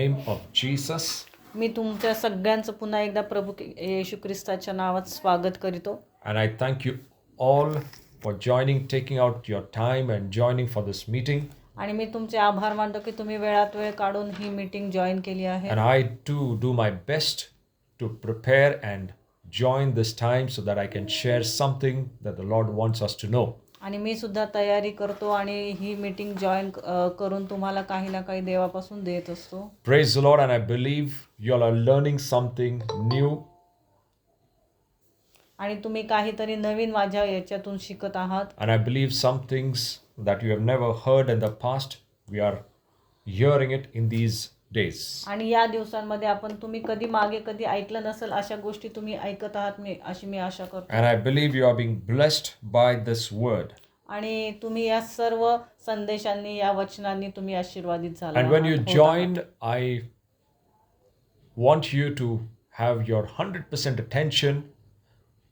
name of Jesus. मी तुमच्या सगळ्यांचं पुन्हा एकदा प्रभू येशू ख्रिस्ताच्या नावात स्वागत करीतो. And I thank you all for joining, taking out your time and joining for this meeting. आणि मी तुमचे आभार मानतो की तुम्ही वेळात वेळ काढून ही मीटिंग जॉईन केली आहे. And I too do my best to prepare and join this time so that I can share something that the Lord wants us to know. आणि मी सुद्धा तयारी करतो आणि ही मीटिंग जॉईन करून तुम्हाला काही ना काही देवापासून देत असतो. Praise the Lord, and I believe you all are learning something new. आणि तुम्ही काहीतरी नवीन माझ्या याच्यातून शिकत आहात. And I believe some things that you have never heard in the past, we are hearing it in these days. आणि या दिवसांमध्ये तुम्ही कधी ऐकलं नसेल अशा गोष्टी तुम्ही ऐकत आहात अशी मी आशा करतो. And I believe you are being blessed by this word. आणि तुम्ही या सर्व संदेशांनी या वचनांनी तुम्ही आशीर्वादित झाला. And when you join, I want you to have your 100% attention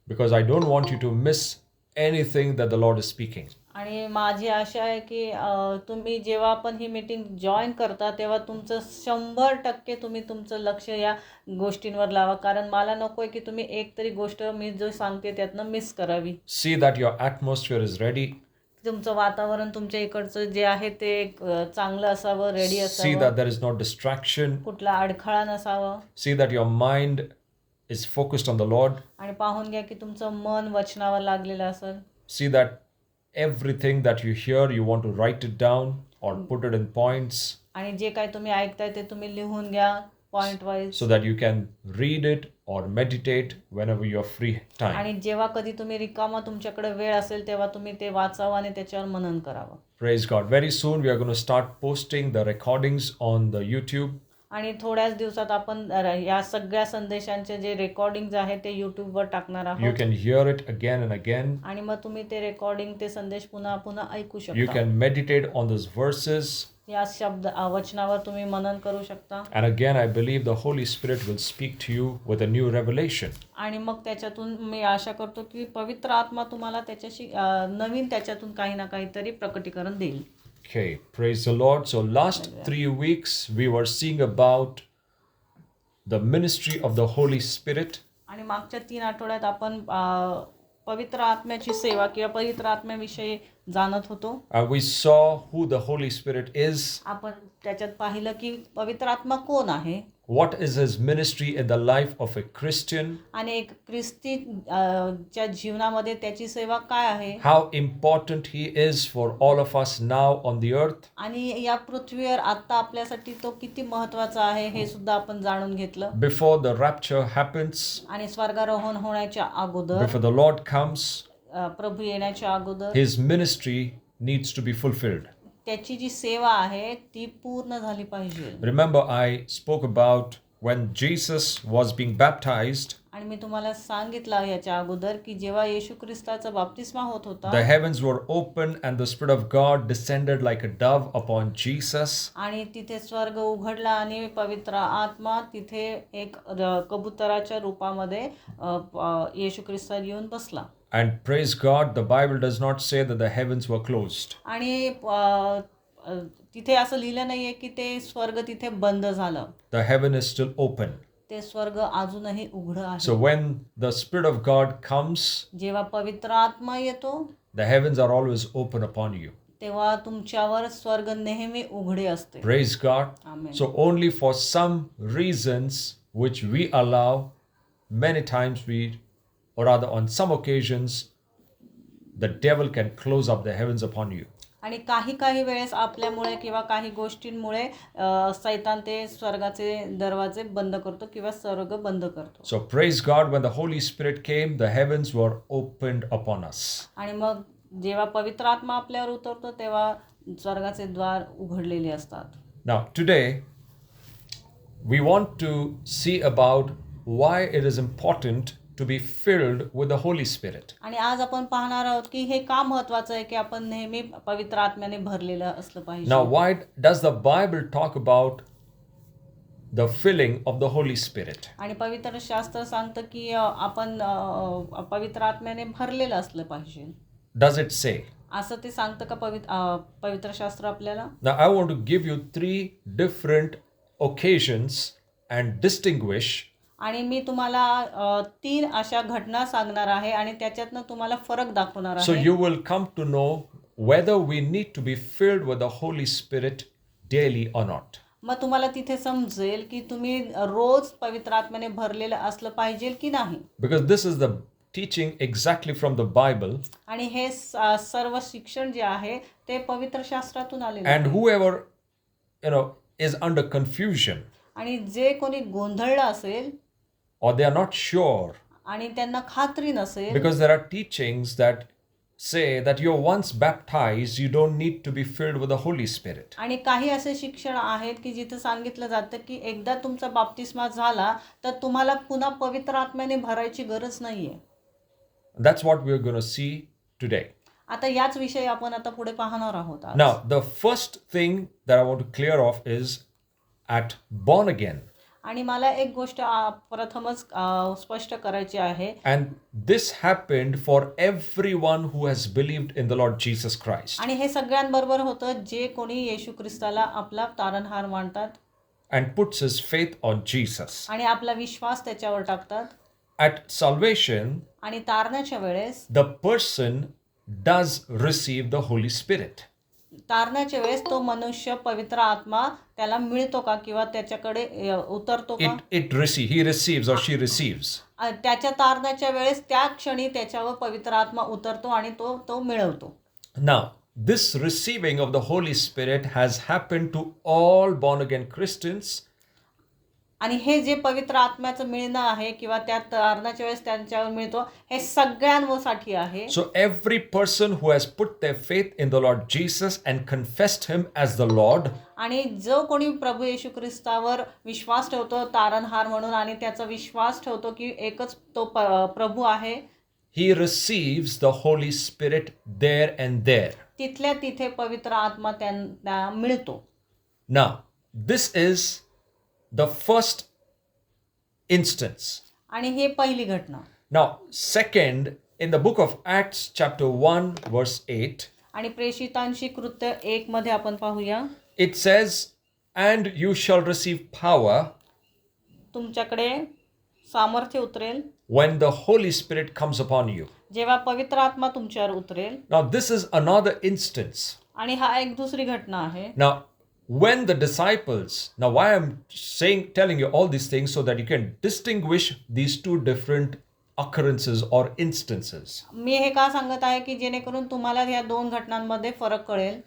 because I don't want you to miss anything that the Lord is speaking. आणि माझी आशा आहे की तुम्ही जेव्हा आपण ही मीटिंग जॉईन करता तेव्हा तुमचं 100% तुम्ही तुमचं लक्ष या गोष्टींवर लावा, कारण मला नको आहे की तुम्ही एक तरी गोष्ट मी जो सांगते त्यातनं मिस करावी. See that your atmosphere is ready. तुमचं वातावरण तुमच्या इकडचं जे आहे ते चांगलं असावं, रेडी See असावं, that there is no distraction. कुठला अडखळा नसावं. See that your mind is focused on the Lord. आणि पाहून घ्या की तुमचं मन वचनावर लागलेलं असेल. See that everything that you hear, you want to write it down or put it in points आणि जे काही तुम्ही ऐकताय ते तुम्ही लिहून घ्या point wise, so that you can read it or meditate whenever you are free time. आणि जेव्हा कधी तुम्ही रिकामा तुमच्याकडे वेळ असेल तेव्हा तुम्ही ते वाचावं आणि त्याच्यावर मनन करावं. Praise God. Very soon we are going to start posting the recordings on the YouTube. आणि थोड्याच दिवसात आपण या सगळ्या संदेशांचे जे रेकॉर्डिंग आहे ते यूट्यूबवर टाकणार You आहोत. can hear it again and again. आणि मग तुम्ही ते रेकॉर्डिंग ते संदेश पुन्हा पुन्हा ऐकू You शकता. can meditate on these verses. या वचनावर तुम्ही मनन करू शकता. And again, I believe the Holy Spirit will speak to you with a new revelation. आणि मग त्याच्यातून मी आशा करतो की पवित्र आत्मा तुम्हाला त्याच्याशी नवीन त्याच्यातून काही ना काहीतरी प्रकटीकरण देईल. Okay, praise the Lord. So last 3 weeks we were seeing about the ministry of the Holy Spirit. आणि मागच्या 3 आठवड्यात आपण पवित्र आत्म्याची सेवा किंवा पवित्र आत्म्याविषयी जाणत होतो. And we saw who the Holy Spirit is. आपण त्याच्यात पाहिलं की पवित्र आत्मा कोण आहे, What is his ministry in the life of a Christian? आणि एक ख्रिस्ती च्या जीवनामध्ये त्याची सेवा काय आहे, How important he is for all of us now on the earth. आणि या पृथ्वीवर आता आपल्यासाठी तो किती महत्त्वाचा आहे हे सुद्धा आपण जाणून घेतलं. Before the rapture happens, आणि स्वर्गारोहण होण्याच्या अगोदर, before the Lord comes, प्रभू येण्याच्या अगोदर his ministry needs to be fulfilled. त्याची जी सेवा आहे ती पूर्ण झाली पाहिजे. Remember, I spoke about when Jesus was being baptized, आणि मी तुम्हाला सांगितलं याच्या अगोदर की जेव्हा येशू ख्रिस्ताचा बाप्तिस्मा होत होता, the heavens were open and the Spirit of God descended like a dove upon Jesus. आणि तिथे स्वर्ग उघडला आणि पवित्र आत्मा तिथे एक कबुतराच्या रूपामध्ये येशू ख्रिस्तात येऊन बसला. And praise God, the Bible does not say that the heavens were closed. आणि तिथे असं लिहिलं नाहीये की ते स्वर्ग तिथे बंद झालं. The heaven is still open. ते स्वर्ग अजूनही उघडं आहे. So when the Spirit of God comes, जेव्हा पवित्र आत्मा येतो the heavens are always open upon you. तेव्हा तुमच्यावर स्वर्ग नेहमी उघडे असते. Praise God. Amen. So only for some reasons which we allow, many times or rather on some occasions, the devil can close up the heavens upon you. आणि काही वेळेस आपल्यामुळे किंवा काही गोष्टींमुळे सैतान ते स्वर्गाचे दरवाजे बंद करतो किंवा स्वर्ग बंद करतो. So praise God, when the Holy Spirit came, the heavens were opened upon us. आणि मग जेव्हा पवित्र आत्मा आपल्यावर उतरतो तेव्हा स्वर्गाचे द्वार उघडलेले असतात. Now today we want to see about why it is important to be filled with the Holy Spirit. आणि आज आपण पाहणार आहोत की हे का महत्त्वाचं आहे की आपण नेहमी पवित्र आत्म्याने भरलेलं असलं पाहिजे. Now why does the Bible talk about the filling of the Holy Spirit? आणि पवित्र शास्त्र सांगतं की आपण पवित्र आत्म्याने भरलेलं असलं पाहिजे. Does it say? असं ते सांगतं का पवित्र शास्त्र आपल्याला? Now I want to give you 3 different occasions and distinguish आणि मी तुम्हाला 3 अशा घटना सांगणार आहे आणि त्याच्यातनं तुम्हाला फरक दाखवणार so आहे. you will come to know whether we need to be filled with the Holy Spirit daily or not. मग तुम्हाला तिथे समजेल की तुम्ही रोज पवित्र आत्म्याने भरलेलं असलं पाहिजे की नाही. Because this is the teaching exactly from the Bible, आणि हे सर्व शिक्षण जे आहे ते पवित्र शास्त्रातून आलेलं and आहे. whoever is under confusion आणि जे कोणी गोंधळलं असेल or they are not sure, आणि त्यांना खात्री नसेल, because there are teachings that say that you're once baptized, you don't need to be filled with the Holy Spirit. आणि काही असे शिक्षण आहेत की जिथे सांगितलं जातं की एकदा तुमचा बाप्तिस्मा झाला तर तुम्हाला पुन्हा पवित्र आत्म्याने भरायची गरज नाहीये. That's what we're going to see today. आता याच विषयी आपण आता पुढे पाहणार आहोत आज. Now, the first thing that I want to clear off is at born again. आणि मला एक गोष्ट प्रथमच स्पष्ट करायची आहे. And this happened for everyone who has believed in the Lord Jesus Christ आणि हे सगळ्यांबरोबर होतं जे कोणी येशू ख्रिस्ताला आपला तारणहार मानतात and puts his faith on Jesus. आणि आपला विश्वास त्याच्यावर टाकतात. At salvation, आणि तारण्याच्या वेळेस the person does receive the Holy Spirit. तारण्याच्या वेळेस तो मनुष्य पवित्र आत्मा त्याला मिळतो का किंवा त्याच्याकडे उतरतो का? He receives or she receives. त्याच्या तारण्याच्या वेळेस त्या क्षणी त्याच्यावर पवित्र आत्मा उतरतो आणि तो मिळवतो. Now, this receiving of the Holy Spirit has happened to all born again Christians. आणि हे जे पवित्र आत्म्याचं मिळणं आहे किंवा त्या तारण्याच्या वेळेस त्यांच्यावर मिळतो हे सगळ्यांसाठी आहे. So every person who has put their faith in the Lord Jesus and confessed him as the Lord, आणि जो कोणी प्रभू येशू ख्रिस्तावर विश्वास ठेवतो तारणहार म्हणून आणि त्याचा विश्वास ठेवतो की एकच तो प्रभू आहे, he receives the Holy Spirit there and there. तिथल्या तिथे पवित्र आत्मा त्यांना मिळतो. Now, this is the first instance. आणि हे पहिली घटना. Now, second, in the book of Acts chapter 1 verse 8, आणि प्रेषितांची कृत्य 1 मध्ये आपण पाहूया. it says, and you shall receive power तुमच्याकडे सामर्थ्य उतरेल when the Holy Spirit comes upon you. जेव्हा पवित्र आत्मा तुमच्यावर उतरेल. Now, this is another instance. आणि हा एक दुसरी घटना आहे. Now, when the disciples, now why I'm telling you all these things so that you can distinguish these two different occurrences or instances. मी हे का सांगत आहे की जेणेकरून तुम्हाला या दोन घटनांमध्ये फरक कळेल.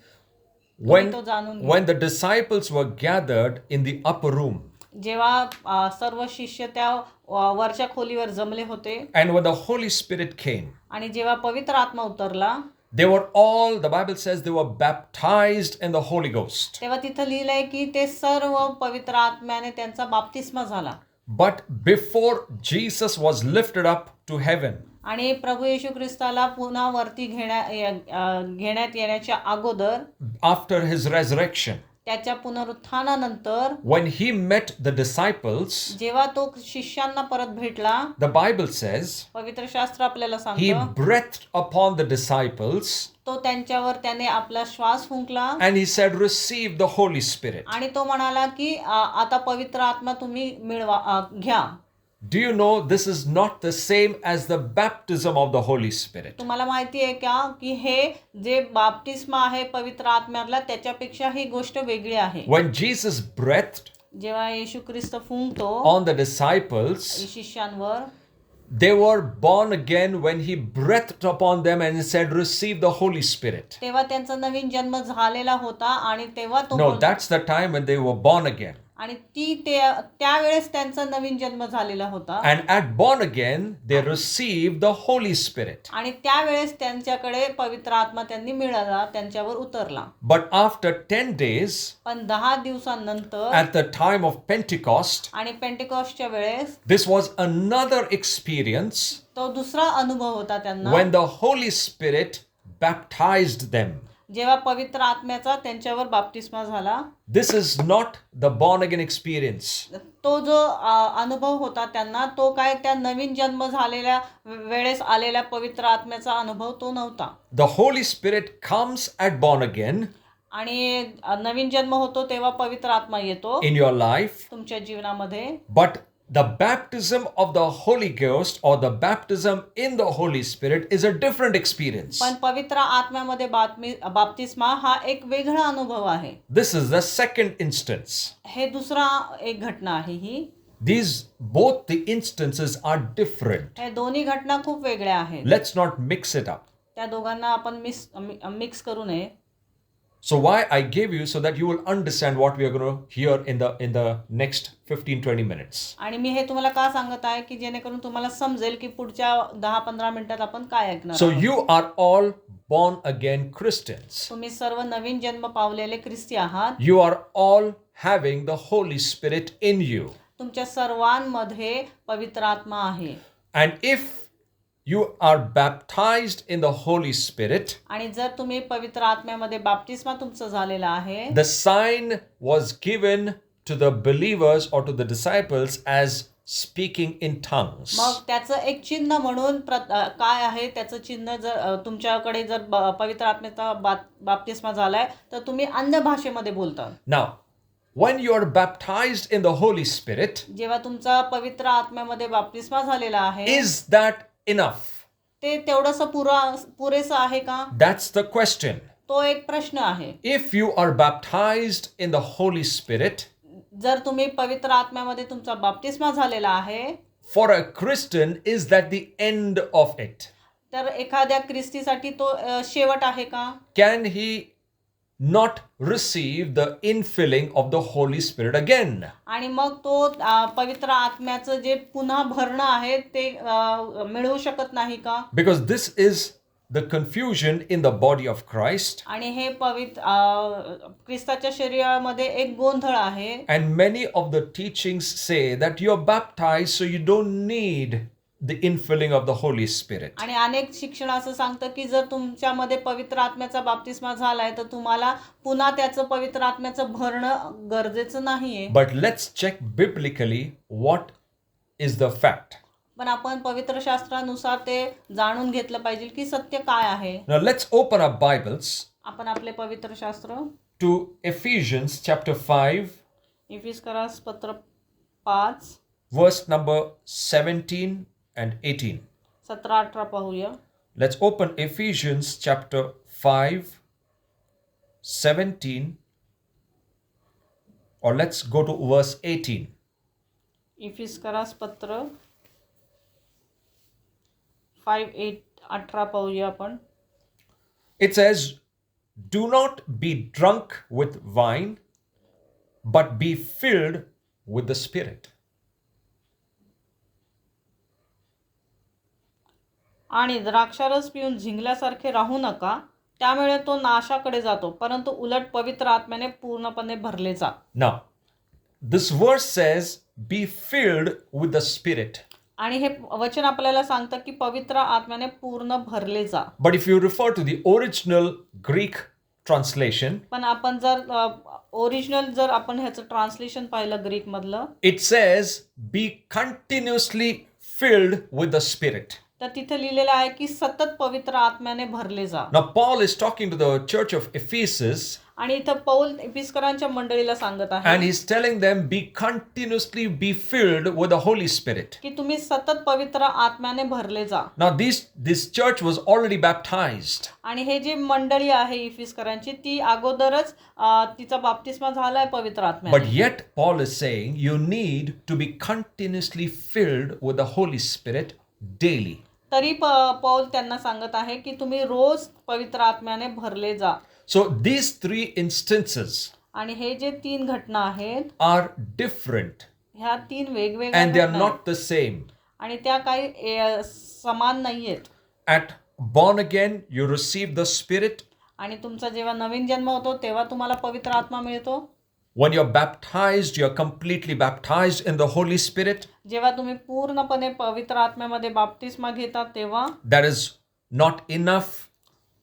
When the disciples were gathered in the upper room, जेव्हा सर्व शिष्य त्या वरच्या खोलीवर जमले होते and when the Holy Spirit came, आणि जेव्हा पवित्र आत्मा उतरला, they were all, the Bible says, they were baptized in the Holy Ghost. तेव्हा तिथं लिहिलंय की ते सर्व पवित्र आत्म्याने त्यांचा बाप्तिस्मा झाला. But before Jesus was lifted up to heaven, आणि प्रभू येशू ख्रिस्ताला पुन्हा वरती घेण्यात येण्याच्या अगोदर, after his resurrection, त्याच्या पुनरुत्थानानंतर, when he met the disciples, जेव्हा तो शिष्यांना परत भेटला, the Bible says, पवित्र शास्त्र आपल्याला he सांगतं, breathed upon the disciples तो त्यांच्यावर त्याने आपला श्वास फुंकला and he said, receive the Holy Spirit. आणि तो म्हणाला की आता पवित्र आत्मा तुम्ही घ्या. Do you know this is not the same as the baptism of the Holy Spirit? तुम्हाला माहिती आहे का की हे जे बाप्तिस्मा आहे पवित्र आत्म्याला त्याच्यापेक्षा ही गोष्ट वेगळी आहे. When Jesus breathed जेव्हा येशू ख्रिस्त फुंकतो on the disciples, शिष्यांवर, they were born again when he breathed upon them and he said, receive the Holy Spirit. तेव्हा त्यांचा नवीन जन्म झालेला होता आणि तेव्हा तो No, that's the time when they were born again. आणि त्यावेळेस त्यांचा नवीन जन्म झालेला होता. And at born again, they received the Holy Spirit. आणि त्यावेळेस त्यांच्याकडे पवित्र आत्मा त्यांनी मिळाला, त्यांच्यावर उतरला. But after 10 days, पण 10 दिवसांनंतर at the time of Pentecost, आणि पेंटेकॉस्टच्या वेळेस this was another experience तो दुसरा अनुभव होता त्यांना, when the Holy Spirit baptized them. जेव्हा पवित्र आत्म्याचा त्यांच्यावर बाप्तिस्मा झाला. This is not the born again experience. तो जो अनुभव होता त्यांना, तो काय त्या नवीन जन्म झालेल्या वेळेस आलेल्या पवित्र आत्म्याचा अनुभव तो नव्हता. The Holy Spirit comes at born again आणि नवीन जन्म होतो तेव्हा पवित्र आत्मा येतो in your life. तुमच्या जीवनामध्ये. But the baptism of the Holy Ghost or the baptism in the Holy Spirit is a different experience. पण पवित्र आत्म्यामध्ये बाप्तिस्मा हा एक वेगळा अनुभव आहे. This is the second instance. हे दुसरा एक घटना आहे ही. Both the instances are different. हे दोन्ही घटना खूप वेगळ्या आहेत. Let's not mix it up. त्या दोघांना आपण मिक्स करू नये. So why I gave you so that you will understand what we are going to hear in the next 15-20 minutes. आणि मी हे तुम्हाला का सांगत आहे की जेणेकरून तुम्हाला समजेल की पुढच्या 10-15 मिनिटात आपण काय ऐकणार So आहोत. you are all born again Christians. तुम्ही सर्व नवीन जन्म पावलेले ख्रिस्ती आहात. You are all having the Holy Spirit in you. तुमच्या सर्वांमध्ये पवित्र आत्मा आहे. And if you are baptized in the Holy Spirit, आणि जर तुम्ही पवित्र आत्म्यामध्ये बाप्तिस्मा तुमचं झालेला आहे, the sign was given to the believers or to the disciples as speaking in tongues. मग त्याचं एक चिन्ह म्हणून काय आहे त्याचं चिन्ह जर तुमच्याकडे जर पवित्र आत्म्याचा बाप्तिस्मा झालाय तर तुम्ही अन्य भाषेमध्ये बोलता. Now, when you are baptized in the Holy Spirit, जेव्हा तुमचा पवित्र आत्म्यामध्ये बाप्तिस्मा झालेला आहे, is that enough? ते तेवढंसं पुरेसं आहे का? That's the question. तो एक प्रश्न आहे. If you are baptized in the Holy Spirit, जर तुम्ही पवित्र आत्म्यामध्ये तुमचा बाप्तिस्मा झालेला आहे, for a Christian, is that the end of it? तर एखाद्या ख्रिस्तीसाठी तो शेवट आहे का? Can he not receive the infilling of the Holy Spirit again? आणि मग तो पवित्र आत्म्याचं जे पुन्हा भरणं आहे ते मिळवू शकत नाही का? Because this is the confusion in the body of Christ. आणि हे ख्रिस्ताच्या शरीरामध्ये एक गोंधळ आहे. And many of the teachings say that you are baptized so you don't need the infilling of the Holy Spirit. आणि अनेक शिक्षण असं सांगतं की जर तुमच्यामध्ये पवित्र आत्म्याचा बाप्तिस्मा झालाय तर तुम्हाला पुन्हा त्याचं पवित्र आत्म्याचं भरणं गरजेचं नाहीये. But let's check biblically what is the fact. पण आपण पवित्र शास्त्रानुसार ते जाणून घेतलं पाहिजे की सत्य काय आहे. Now let's open our Bibles आपण आपले पवित्र शास्त्र to Ephesians chapter 5, इफिसकरास पत्र 5 verse number 17 and 18. 17-18 पाहूया. Let's open Ephesians chapter 5, 17, or let's go to verse 18. इफिसकरास पत्र 5:18 पाहूया आपण. It says, do not be drunk with wine, but be filled with the Spirit. आणि द्राक्षारस पिऊन झिंगल्यासारखे राहू नका, त्यामुळे तो नाशाकडे जातो, परंतु उलट पवित्र आत्म्याने पूर्णपणे भरले जा. Now, this verse says, be filled with the Spirit. आणि हे वचन आपल्याला सांगतं की पवित्र आत्म्याने पूर्ण भरले जा. But if you refer to the original Greek translation, पण आपण जर आपण ह्याचं ट्रान्सलेशन पाहिलं ग्रीक मधलं, it says, be continuously filled with the Spirit. तर तिथे लिहिलेलं आहे की सतत पवित्र आत्म्याने भरले जा. Now, Paul is talking to the church of Ephesus, आणि इथं पौल एफिसकरांच्या मंडळीला सांगत आहे and he's telling them, be continuously be filled with the Holy Spirit. की तुम्ही सतत पवित्र आत्म्याने भरले जा. Now, this church was already baptized. आणि हे जे मंडळी आहे इफिसकरांची ती अगोदरच तिचा बाप्तिस्मा झालाय पवित्र But आत्म्याने. yet, Paul is saying, you need to be continuously filled with the Holy Spirit daily. तरी पौल त्यांना सांगत आहे की तुम्ही रोज पवित्र आत्म्याने भरले जा. So, these three instances आणि हे जे 3 घटना आहेत are different ह्या 3 वेगवेगळ्या and they are घटना आहेत. not the same. आणि त्या काही समान नाहीयेत. At born again, you receive the Spirit. आणि तुमचा जेव्हा नवीन जन्म होतो तेव्हा तुम्हाला पवित्र आत्मा मिळतो. When you're baptized, you're completely baptized in the Holy Spirit. जेव्हा तुम्ही पूर्णपणे पवित्र आत्म्यामध्ये बाप्तिस्मा घेता तेव्हा That is not enough.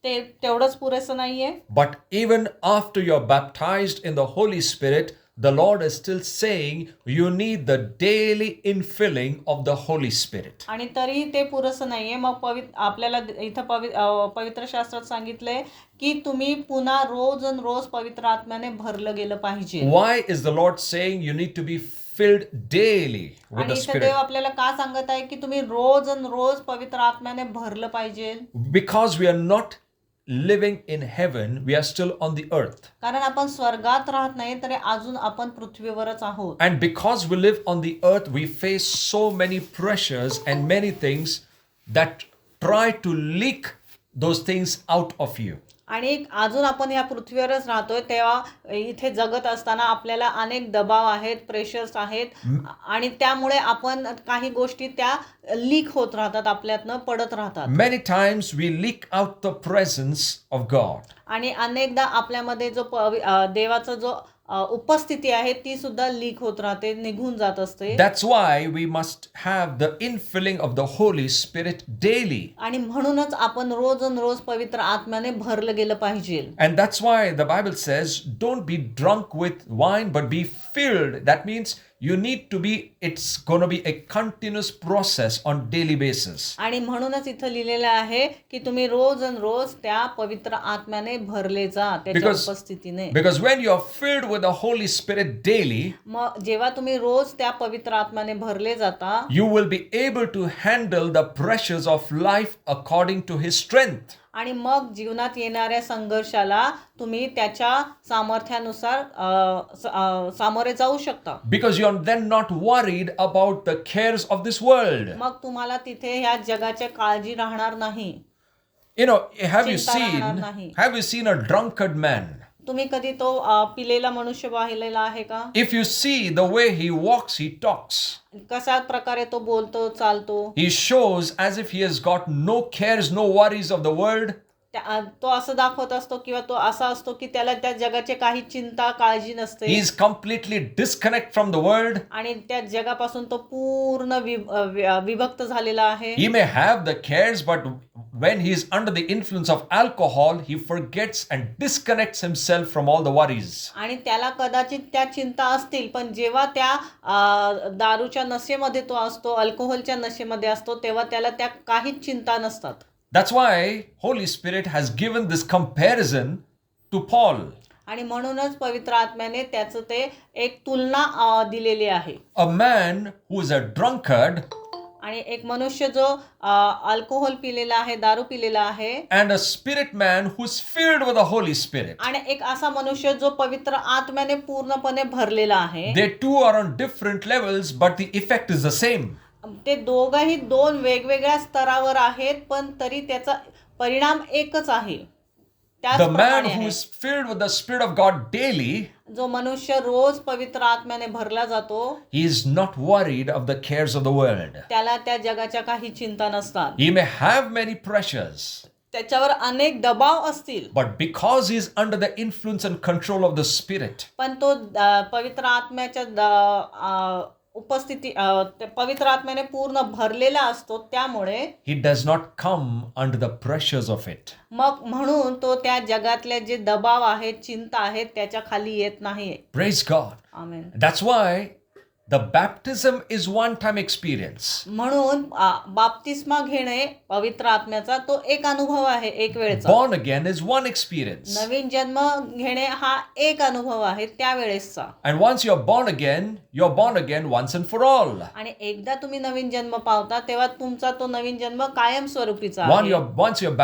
तेवढंच पुरेसं नाहीये. But even after you're baptized in the Holy Spirit, the Lord is still saying you need the daily infilling of the Holy Spirit. आणि तरी ते पुरेसं नाहीये. मग आपल्याला इथं पवित्र शास्त्रात सांगितलंय की तुम्ही पुन्हा रोज आणि रोज पवित्र आत्म्याने भरलं गेलं पाहिजे. Why is the Lord saying you need to be filled daily with आणि the इथं Spirit? देव आपल्याला का सांगत आहे की तुम्ही रोज आणि रोज पवित्र आत्म्याने भरलं पाहिजे? Because we are not living in heaven, we are still on the earth. कारण आपण स्वर्गात राहत नाही, तरी अजून आपण पृथ्वीवरच आहोत. And because we live on the earth, we face so many pressures and many things that try to leak those things out of you. आणि अजून आपण या पृथ्वीवरच राहतोय, तेव्हा इथे जगत असताना आपल्याला अनेक दबाव आहेत, प्रेशर्स आहेत, आणि त्यामुळे आपण काही गोष्टी त्या लीक होत राहतात, आपल्यातनं पडत राहतात. Many times we leak out the presence of God. आणि अनेकदा आपल्यामध्ये जो देवाचा जो उपस्थिती आहे ती सुद्धा लीक होत राहते, निघून जात असते. That's why we must have the infilling of the Holy Spirit daily. आणि म्हणूनच आपण रोज आणि रोज पवित्र आत्म्याने भरलं गेलं पाहिजे. And that's why the Bible says, don't be drunk with wine, but be filled. That means you need to be, it's going to be a continuous process on daily basis. आणि म्हणूनच इथं लिहिलेलं आहे की तुम्ही रोज आणि रोज त्या पवित्र आत्म्याने भरले जा, त्याच्या उपस्थितीने. Because when you are filled with the Holy Spirit daily, मग जेव्हा तुम्ही रोज त्या पवित्र आत्म्याने भरले जाता, you will be able to handle the pressures of life according to His strength. आणि मग जीवनात येणाऱ्या संघर्षाला तुम्ही त्याच्या सामर्थ्यानुसार सामोरे जाऊ शकता. Because you are then not worried about the cares of this world. मग तुम्हाला तिथे ह्या जगाच्या काळजी राहणार नाही. You know, have you seen a drunkard man? तुम्ही कधी तो पिलेला मनुष्य पाहिलेला आहे का? If you see the way he walks, he talks. कशा प्रकारे तो बोलतो, चालतो, He shows as if he has got no cares, no worries of the world. तो असं दाखवत असतो किंवा तो असा असतो की त्याला त्या जगाचे काही चिंता, काळजी नसते. He is completely disconnect from the world. आणि त्या जगापासून तो पूर्ण विभक्त झालेला आहे. He may have the cares, but when he is under the influence of alcohol, he forgets and disconnects himself from all the worries. आणि त्याला कदाचित त्या चिंता असतील, पण जेव्हा त्या दारूच्या नशेमध्ये तो असतो, अल्कोहोलच्या नशेमध्ये असतो, तेव्हा त्याला त्या काहीच चिंता नसतात. That's why Holy Spirit has given this comparison to Paul. आणि म्हणूनच पवित्र आत्म्याने त्याचं ते एक तुलना दिलेली आहे. A man who is a drunkard आणि एक मनुष्य जो अल्कोहोल पिलेला आहे, दारू पिलेला आहे, and a spirit man who is filled with the Holy Spirit. आणि एक असा मनुष्य जो पवित्र आत्म्याने पूर्णपणे भरलेला आहे. They two are on different levels, but the effect is the same. ते दोघंही दोन वेगवेगळ्या स्तरावर आहेत, पण तरी त्याचा परिणाम एकच आहे. The man who is filled with the Spirit of God daily, जो मनुष्य रोज पवित्र आत्म्याने भरला जातो, he is not worried of the cares of the world. त्याला त्या जगाच्या काही चिंता नसतात. He may have many pressures, त्याच्यावर अनेक दबाव असतील, but because he is under the influence and control of the Spirit, पण तो पवित्र आत्म्याच्या उपस्थिती पवित्र आत्म्याने पूर्ण भरलेला असतो, त्यामुळे he does not come under the pressures of it. मग म्हणून तो त्या जगातले जे दबाव आहेत, चिंता आहेत, त्याच्या खाली येत नाही. Praise God. Amen. That's why the baptism is one-time experience. म्हणून बाप्तिस्मा घेणे पवित्र आत्म्याचा तो एक अनुभव आहे, एक वेळचा. Born again is one experience. नवीन जन्म घेणे हा एक अनुभव आहे त्यावेळेसचा. And once you're born again once and for all. आणि एकदा तुम्ही नवीन जन्म पावता, तेव्हा तुमचा तो नवीन जन्म कायमस्वरूपीचा आहे. Once you're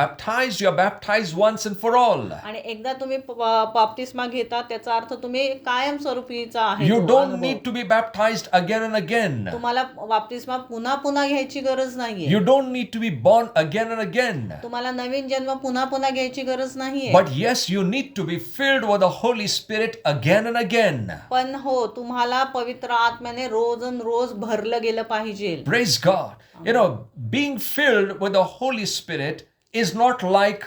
baptized once and for all. आणि एकदा तुम्ही बाप्तिस्मा घेता, त्याचा अर्थ तुम्ही कायमस्वरूपीचा आहे. You don't need to be baptized again and again. तुम्हाला बाप्तिस्मा पुन्हा पुन्हा घ्यायची गरज नाहीये. You don't need to be born again and again. तुम्हाला नवीन जन्म पुन्हा पुन्हा घ्यायची गरज नाहीये. But yes, you need to be filled with the Holy Spirit again and again. पण हो, तुम्हाला पवित्र आत्म्याने रोज आणि रोज भरलं गेलं पाहिजे. Praise God. You know, being filled with the Holy Spirit is not like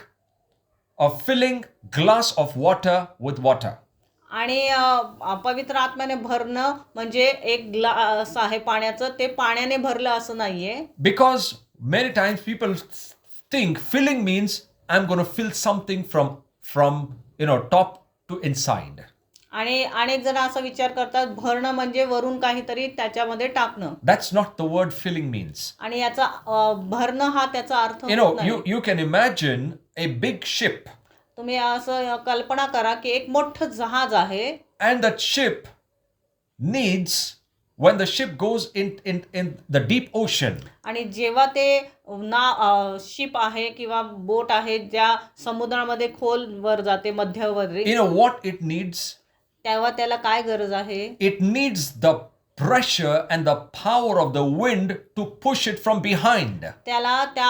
a filling glass of water with water. आणि पवित्र आत्म्याने भरणं म्हणजे एक ग्लास आहे पाण्याचं, ते पाण्याने भरलं असं नाहीये. Because many times people think filling means I'm going to fill something from top to inside. आणि अनेक जण असा विचार करतात भरणं म्हणजे वरून काहीतरी त्याच्यामध्ये टाकणं. That's not the word filling means. आणि याचा भरणं हा त्याचा अर्थ You होत know, नाही. you can imagine a big ship, तुम्ही असं कल्पना करा की एक मोठं जहाज आहे and that ship needs, when the ship goes in the deep ocean, आणि जेव्हा ते शिप आहे किंवा बोट आहे ज्या समुद्रामध्ये खोल वर जाते मध्यवर्ती, you know what it needs? तेव्हा त्याला काय गरज आहे? It needs the pressure and the power of the wind to push it from behind. त्याला त्या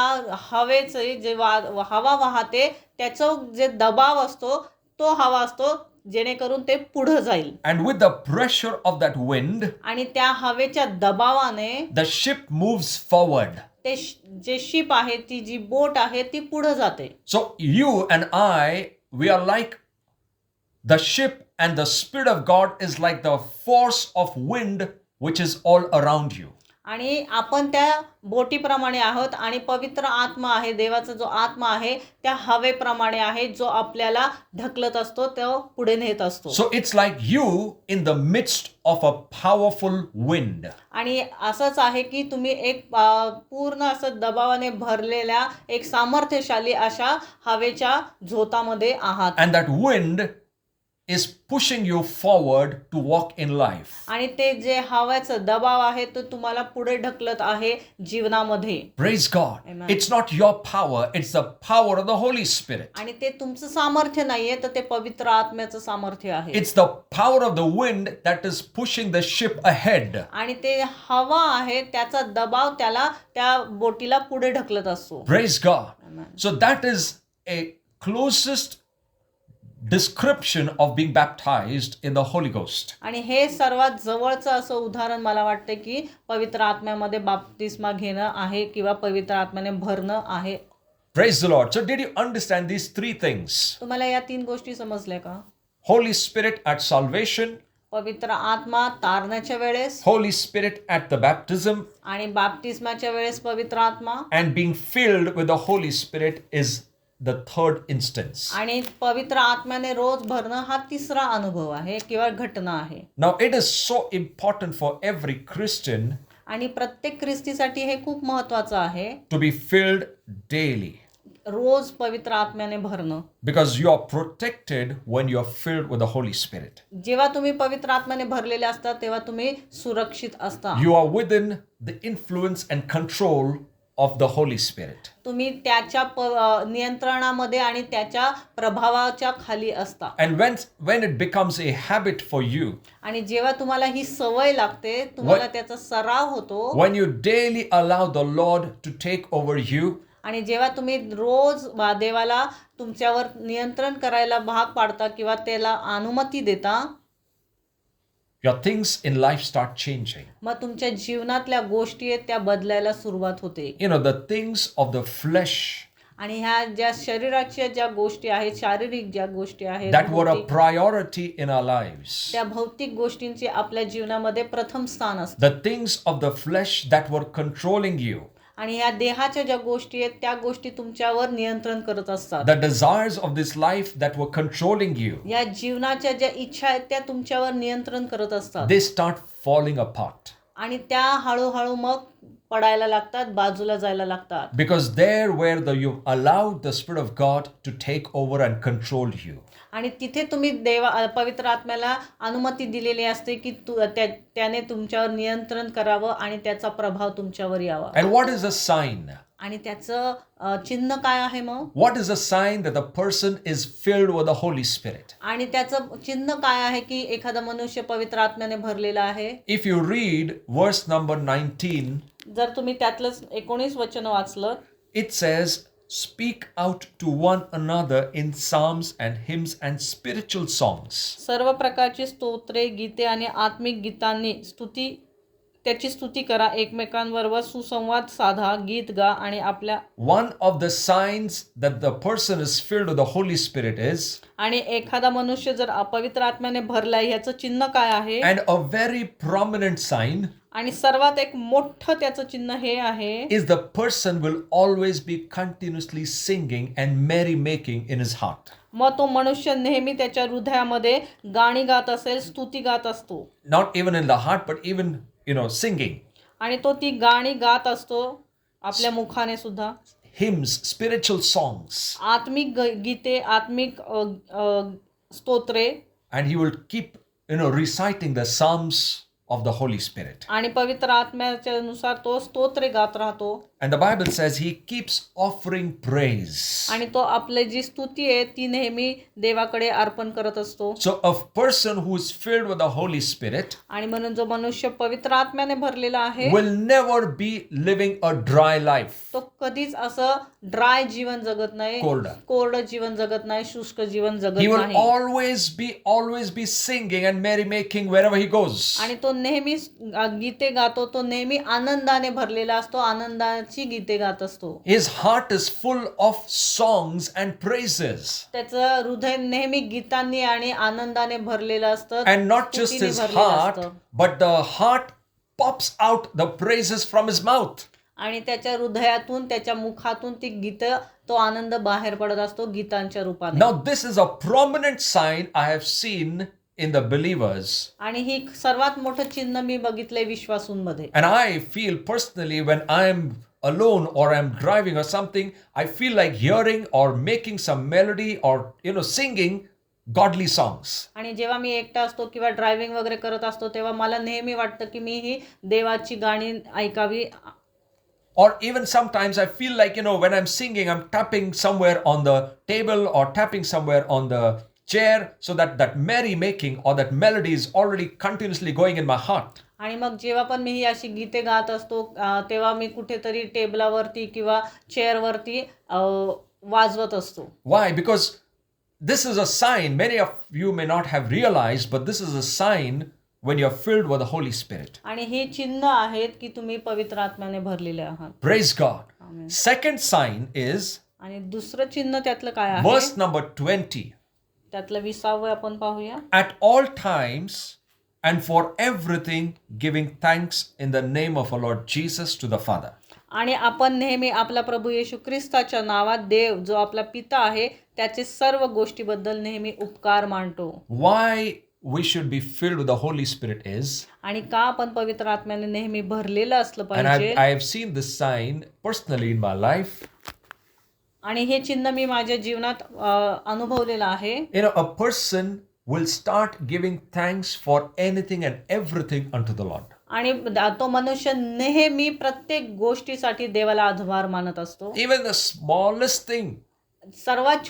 हवेचे जे हवा वाहते त्याचं जे दबाव असतो तो हवा असतो जेणेकरून ते पुढे जाईल. And with the pressure of that wind, आणि त्या हवेच्या दबावाने the ship moves forward. ते जे शिप आहे ती जी बोट आहे ती पुढे जाते. So you and I, we are like the ship, and the Spirit of God is like the force of wind which is all around you. आणि आपण त्या बोटीप्रमाणे आहोत आणि पवित्र आत्मा आहे, देवाचा जो आत्मा आहे त्या हवेप्रमाणे आहे जो आपल्याला ढकलत असतो, तो पुढे नेत असतो. So it's like you in the midst of a powerful wind. आणि असंच आहे की तुम्ही एक पूर्ण असं दबावाने भरलेल्या एक सामर्थ्यशाली अशा हवेच्या झोतामध्ये आहात. And that wind is pushing you forward to walk in life. आणि ते जे हवेचा दबाव आहे तो तुम्हाला पुढे ढकलत आहे जीवनामध्ये. Praise God. Amen. It's not your power, it's the power of the Holy Spirit. आणि ते तुमचं सामर्थ्य नाहीये तर ते पवित्र आत्म्याचं सामर्थ्य आहे. It's the power of the wind that is pushing the ship ahead. आणि ते हवा आहे त्याचा दबाव त्याला त्या बोटीला पुढे ढकलत असतो. Praise God. Amen. So that is a closest description of being baptized in the Holy Ghost. आणि हे सर्वात जवळचं असं उदाहरण मला वाटतं की पवित्र आत्म्यामध्ये बाप्तिस्मा घेणं आहे किंवा पवित्र आत्म्याने भरणं आहे. Praise the Lord. So did you understand these three things? तुम्हाला या 3 गोष्टी समजल्या का? Holy Spirit at salvation, पवित्र आत्मा तारण्याच्या वेळेस Holy Spirit at the baptism, आणि बाप्तिस्माच्या वेळेस पवित्र आत्मा, and being filled with the Holy Spirit is the third instance. आणि पवित्र आत्म्याने रोज भरणं हा तिसरा अनुभव आहे किंवा घटना आहे. Now it is so important for every Christian आणि प्रत्येक ख्रिस्तीसाठी हे खूप महत्त्वाचं आहे to be filled daily, रोज पवित्र आत्म्याने भरणं. because you are protected when you are filled with the Holy Spirit. जेव्हा तुम्ही पवित्र आत्म्याने भरलेले असता तेव्हा तुम्ही सुरक्षित असता. You are within the influence and control of the Holy Spirit. तुम्ही त्याच्या नियंत्रणामध्ये आणि त्याच्या प्रभावाच्या खाली असता. And when it becomes a habit for you, आणि जेव्हा तुम्हाला ही सवय लागते, तुम्हाला त्याचा सराव होतो, when you daily allow the Lord to take over you, आणि जेव्हा तुम्ही रोज देवाला तुमच्यावर नियंत्रण करायला भाग पाडता किंवा त्याला अनुमती देता, your things in life start changing. मग तुमच्या जीवनातल्या गोष्टी आहेत त्या बदलायला सुरुवात होते. You know, the things of the flesh आणि ह्या ज्या शरीराच्या ज्या गोष्टी आहेत, शारीरिक ज्या गोष्टी आहेत, that were a priority in our lives, त्या भौतिक गोष्टींची आपल्या जीवनामध्ये प्रथम स्थान असतं. the things of the flesh that were controlling you, आणि ह्या देहाच्या ज्या गोष्टी आहेत त्या गोष्टी तुमच्यावर नियंत्रण करत असतात. the desires of this life that were controlling you, या जीवनाच्या ज्या इच्छा आहेत त्या तुमच्यावर नियंत्रण करत असतात. they start falling apart. आणि त्या हळूहळू मग पडायला लागतात, बाजूला जायला लागतात. Because there where you've allowed the Spirit of God to take over and control you. आणि तिथे तुम्ही पवित्र आत्म्याला अनुमती दिलेली असते की त्याने तुमच्यावर नियंत्रण करावं आणि त्याचा प्रभाव तुमच्यावर यावा. And what is a sign? आणि त्याचं चिन्ह काय आहे मग? What is a sign that the person is filled with the Holy Spirit? आणि त्याचं चिन्ह काय आहे की एखादा मनुष्य पवित्र आत्म्याने भरलेला आहे? If you read verse number 19, जर तुम्ही त्यातलंच 19 वचन वाचलं, it says, speak out to one another in psalms and hymns and spiritual songs. सर्व प्रकारची स्तोत्रे, गीते आणि आत्मिक गीतांनी स्तुती त्याची स्तुती करा, एकमेकांबरोबर सुसंवाद साधा, गीत गा आणि आपल्या One of the signs that the person is filled with the Holy Spirit is, आणि एखादा मनुष्य जर अपवित्र आत्म्याने भरलाय ह्याचं चिन्ह काय आहे and a very prominent sign आणि सर्वात एक मोठं त्याचं चिन्ह हे आहे is the person will always be continuously singing and merry making in his heart. मग तो मनुष्य नेहमी त्याच्या हृदयामध्ये गाणी गात असेल, स्तुती गात असतो Not even in the heart, but even, singing. आणि तो ती गाणी गात असतो आपल्या मुखाने सुद्धा. Hymns, spiritual songs. आत्मिक गीते, आत्मिक स्तोत्रे And he will keep, reciting the Psalms of the Holy Spirit. आणि पवित्र आत्म्याच्या नुसार तो स्तोत्रे गात राहतो. And the Bible says he keeps offering praise. आणि तो आपली जी स्तुती आहे ती नेहमी देवाकडे अर्पण करत असतो. So a person who is filled with the Holy Spirit आणि म्हणून जो मनुष्य पवित्र आत्म्याने भरलेला आहे will never be living a dry life. तो कधीच असं ड्राय जीवन जगत नाही, कोरडं जीवन जगत नाही, शुष्क जीवन जगत He will नाही. always be singing and merry making wherever he goes. आणि तो नेहमी गीते गातो, तो नेहमी आनंदाने भरलेला असतो, आनंदाची गीते गात असतो. His heart is full of songs and praises. त्याचं हृदय नेहमी गीतांनी आणि आनंदाने भरलेलं असतं. And not just स्तुतीने his भरलेलं heart, असतं. but the heart pops out the praises from his mouth. आणि त्याच्या हृदयातून, त्याच्या मुखातून ती गीत, तो आनंद बाहेर पडत असतो गीतांच्या रूपाने. Now this is a prominent sign I have seen in the believers. आणि ही सर्वात मोठं चिन्ह मी बघितलंय विश्वासूंमध्ये. And I feel personally when I'm alone or I'm driving or something, I feel like hearing or making some melody or, singing godly songs. आणि जेव्हा मी एकटा असतो किंवा ड्रायव्हिंग वगैरे करत असतो तेव्हा मला नेहमी वाटतं की मी ही देवाची गाणी ऐकावी. Or even sometimes I feel like, when I'm singing, I'm tapping somewhere on the table or tapping somewhere on the chair so that merry making or that melody is already continuously going in my heart. आणि मग जेव्हा पण मी ही अशी गीते गात असतो तेव्हा मी कुठेतरी टेबलावरती किंवा चेअरवरती वाजवत असतो. Why? Because this is a sign, many of you may not have realized, but this is a sign when you're filled with the Holy Spirit. आणि हे चिन्ह आहेत की तुम्ही पवित्र आत्म्याने भरलेले आहात. Praise God. Amen. Second sign is आणि दुसरं चिन्ह त्यातलं काय आहे? verse number 20. त्यातलं 20 आपण पाहूया. At all times and for everything giving thanks in the name of our Lord Jesus to the Father. आणि आपण नेहमी आपला प्रभू येशू ख्रिस्ताच्या नावात देव जो आपला पिता आहे त्याचे सर्व गोष्टीबद्दल नेहमी उपकार मानतो. Why we should be filled with the Holy Spirit is, आणि का आपण पवित्र आत्म्याने नेहमी भरलेलं असलं and पाहिजे. I have seen this sign personally in my life. आणि हे चिन्ह मी माझ्या जीवनात अनुभवलेलं आहे. A person will start giving thanks for anything and everything unto the Lord. आणि तो मनुष्य नेहमी प्रत्येक गोष्टीसाठी देवाला आभार मानत असतो. Even the smallest thing, सर्वात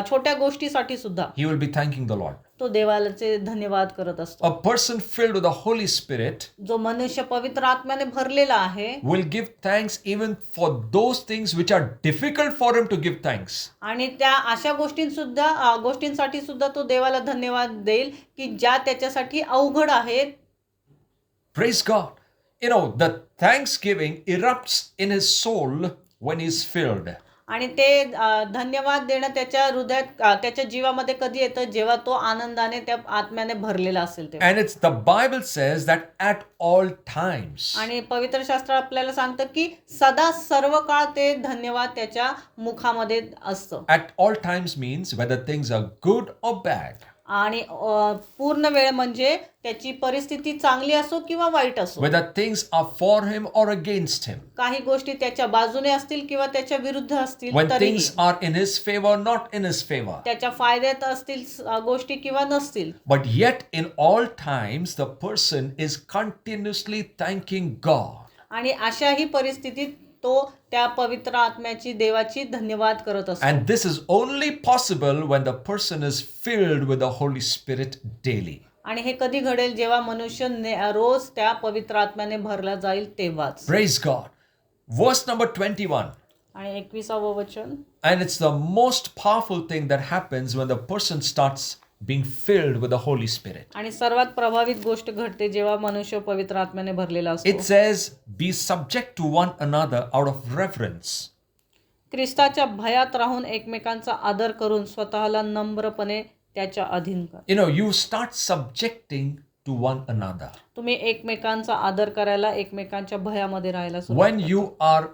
छोट्या गोष्टीसाठी सुद्धा he will be thanking the Lord. तो देवाचे धन्यवाद करत असतो. A person filled with the Holy Spirit जो मनुष्य पवित्र आत्म्याने भरलेला आहे will give thanks even for those things which are difficult for him to give thanks. आणि त्या अशा गोष्टींसाठी सुद्धा तो देवाला धन्यवाद देईल की ज्या त्याच्यासाठी अवघड आहेत. Praise God. The thanksgiving erupts in his soul when he is filled. आणि ते धन्यवाद देणं त्याच्या हृदयात, त्याच्या जीवामध्ये कधी येतं जेव्हा तो आनंदाने त्या आत्म्याने भरलेला असेल तेव्हा. And it's the Bible says that at all times. आणि पवित्र शास्त्र आपल्याला सांगतं की सदा सर्व काळ ते धन्यवाद त्याच्या मुखामध्ये असतं. At all times means whether things are good or bad. आणि पूर्ण वेळ म्हणजे त्याची परिस्थिती चांगली असो किंवा वाईट असो. Whether things are for him or against him. काही गोष्टी त्याच्या बाजूने असतील किंवा त्याच्या विरुद्ध असतील When तरीही. things are in his favor, not in his favor. त्याच्या फायद्यात असतील गोष्टी किंवा नसतील. But yet in all times the person is continuously thanking God. आणि अशाही परिस्थितीत तो त्या पवित्र आत्म्याची, देवाची धन्यवाद करत असतो. And this is only possible when the person is filled with the Holy Spirit daily. आणि हे कधी घडेल जेव्हा मनुष्य रोज त्या पवित्र आत्म्याने भरला जाईल तेव्हाच. Praise God. Verse number 21. आणि 21व वचन. And it's the most powerful thing that happens when the person starts being filled with the Holy Spirit. आणि सर्वात प्रभावित गोष्ट घडते जेव्हा मनुष्य पवित्र आत्म्याने भरलेला It असतो. says, be subject to one another out of reverence. ख्रिस्ताच्या भयात राहून एकमेकांचा आदर करून स्वतःला नम्रपणे त्याच्या अधीन कर. You start subjecting to one another. तुम्ही एकमेकांचा आदर करायला एकमेकांच्या भयामध्ये राहायला सुरुवात When करता. you are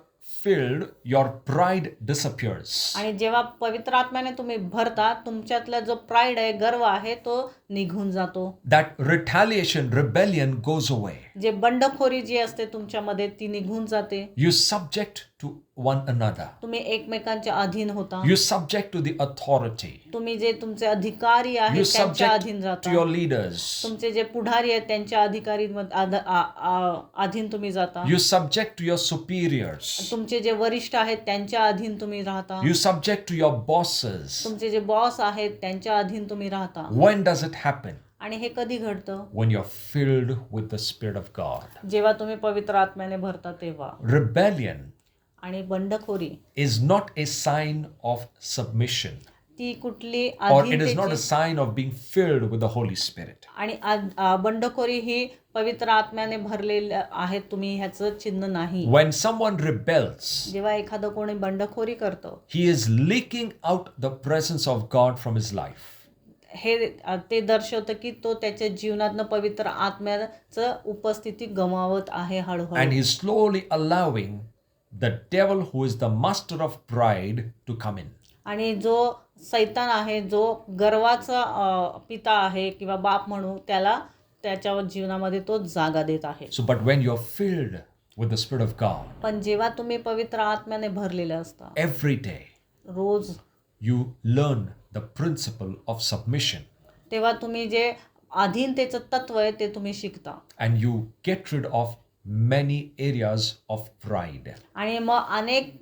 filled, your pride disappears. आणि जेव्हा पवित्र आत्म्याने तुम्ही भरता तुमच्यातला जो प्राईड आहे, गर्व आहे, तो निघून जातो. That retaliation, rebellion goes away. जे बंडखोरी जी असते तुमच्यामध्ये ती निघून जाते. You subject to one another. तुम्ही एकमेकांच्या अधीन होता. You subject to the authority. तुम्ही जे तुमचे अधिकारी You आहेत त्यांच्या subject अधीन to जाता. your leaders. तुमचे जे पुढारी आहेत त्यांच्या अधिकारी अधीन तुम्ही जाता. You subject to your superiors. तुमचे जे वरिष्ठ आहेत त्यांच्या अधीन तुम्ही राहता. You subject to your bosses. तुमचे जे बॉस आहेत त्यांच्या अधीन तुम्ही राहता. When does it happen? आणि हे कधी घडतं? When you're filled with the Spirit of God. जेव्हा तुम्ही पवित्र आत्म्याने भरता तेव्हा. Rebellion आणि बंडखोरी is not a sign of submission, ती कुठली or it is not a अधीनतेची sign of being filled with the Holy Spirit. आणि बंडखोरी ही पवित्र आत्म्याने भरलेले आहेत तुम्ही ह्याचं चिन्ह नाही. When someone rebels, जेव्हा एखादं कोणी बंडखोरी करतं he is leaking out the presence of God from his life. हे ते दर्शवतं की तो त्याच्या जीवनातनं पवित्र आत्म्याचं उपस्थिती गमावत आहे And हळूहळू. he's slowly allowing the devil, who is the master of pride, to come in. आणि जो सैतान आहे, जो गर्वाचा पिता आहे किंवा बाप म्हणू, त्याला त्याच्या जीवनामध्ये तो जागा देत आहे. So, but when you're filled with the Spirit of God, पण जेव्हा तुम्ही पवित्र आत्म्याने भरलेले असता, every day rose, you learn the principle of submission तेव्हा तुम्ही जे अधीनतेचं तत्व आहे ते तुम्ही शिकता. and you get rid of many areas of pride. आणि मग अनेक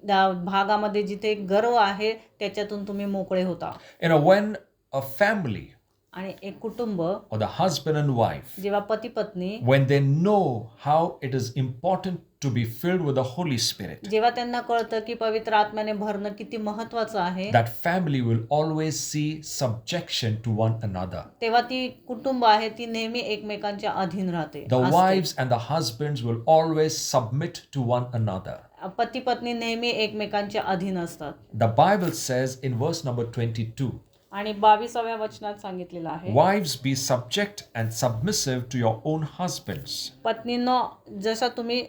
भागामध्ये जिथे गर्व आहे त्याच्यातून तुम्ही मोकळे होता. When a family आणि एक कुटुंब or the husband and wife, जेव्हा पती पत्नी when they know how it is important to be filled with the Holy Spirit, जेव्हा त्यांना कळतं की पवित्र आत्म्याने भरणं किती महत्वाचं आहे, that family will always see subjection to one another. तेव्हा ती कुटुंब आहे ती नेहमी एकमेकांच्या अधीन राहते. The असते. wives and the husbands will always submit to one another. पती पत्नी नेहमी एकमेकांच्या अधीन असतात. The Bible says in verse number 22, आणि 22व्या वचनात सांगितलेलं आहे, wives, be subject and submissive to your own husbands. पत्नींनो जसा तुम्ही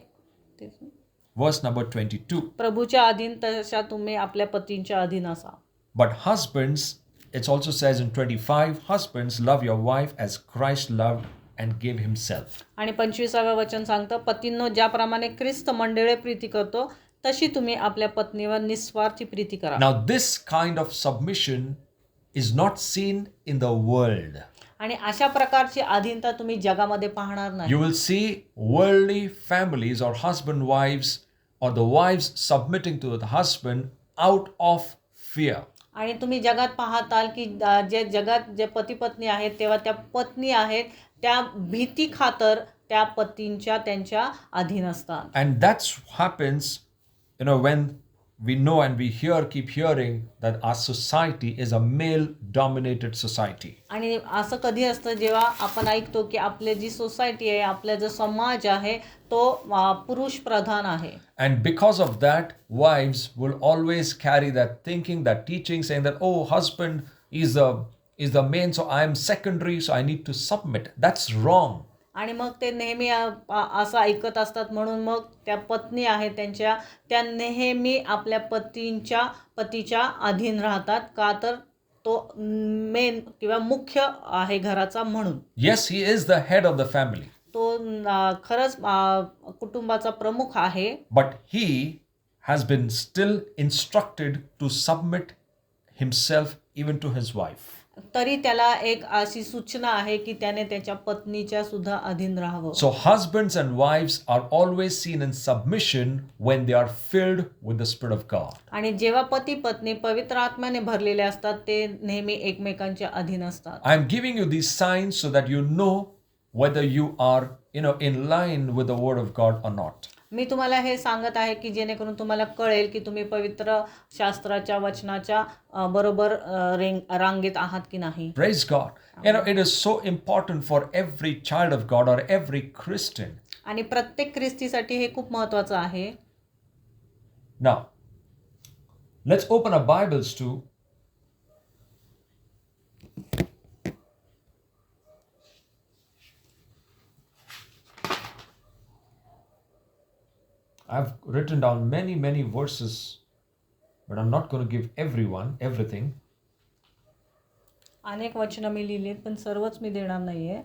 Verse number 22. प्रभूच्या अधीन तशा तुम्ही आपल्या पतींच्या अधीन असा. But husbands, it also says in 25, husbands, love your wife as Christ loved and gave himself. आणि 25व्या वचन सांगतं, पतींनो ज्याप्रमाणे ख्रिस्त मंडळी प्रीती करतो तशी तुम्ही आपल्या पत्नीवर निस्वार्थी प्रीती करा. Now, this kind of submission is not seen in the world. आणि अशा प्रकारची अधीनता तुम्ही जगामध्ये पाहणार नाही. You will see worldly families or husband wives or the wives submitting to the husband out of fear. आणि तुम्ही जगात पाहताल की जे जगात जे पती पत्नी आहेत तेव्हा त्या पत्नी आहेत त्या भीती खातर त्या पतींच्या त्यांच्या अधीन असतात. And that's happens, when we know and we keep hearing that our society is a male-dominated society. आणि असं कधी असतं जेव्हा आपण ऐकतो की आपली जी सोसायटी आहे, आपला जो समाज आहे तो पुरुष प्रधान आहे. And because of that, wives will always carry that thinking, that teaching, saying that, oh, husband is the main, so I am secondary, so I need to submit. That's wrong. आणि मग ते नेहमी असं ऐकत असतात म्हणून मग त्या पत्नी आहेत त्या नेहमी आपल्या पतीच्या अधीन राहतात का तर तो मेन किंवा मुख्य आहे घराचा म्हणून. Yes, he is the head of the family. तो खरंच कुटुंबाचा प्रमुख आहे. But he has been still instructed to submit himself even to his wife. तरी त्याला एक अशी सूचना आहे की त्याने त्याच्या पत्नीच्या सुद्धा अधीन राहावं. So husbands and wives are always seen in submission when they are filled with the Spirit of God. आणि जेव्हा पती पत्नी पवित्र आत्म्याने भरलेले असतात ते नेहमी एकमेकांच्या अधीन असतात. I am giving you these signs so that you know whether you are, in line with the Word of God or not. मी तुम्हाला हे सांगत आहे की जेणेकरून तुम्हाला कळेल की तुम्ही पवित्र शास्त्राच्या वचनाच्या बरोबर रांगेत आहात की नाही. Praise God. It is so important for every child of God or every Christian. आणि प्रत्येक ख्रिस्तीसाठी हे खूप महत्त्वाचं आहे. Now, let's open our Bibles to I've written down many verses, but I'm not going to give everything. अनेक वचनं मी लिहिलीत पण सर्वच मी देणार नाहीये.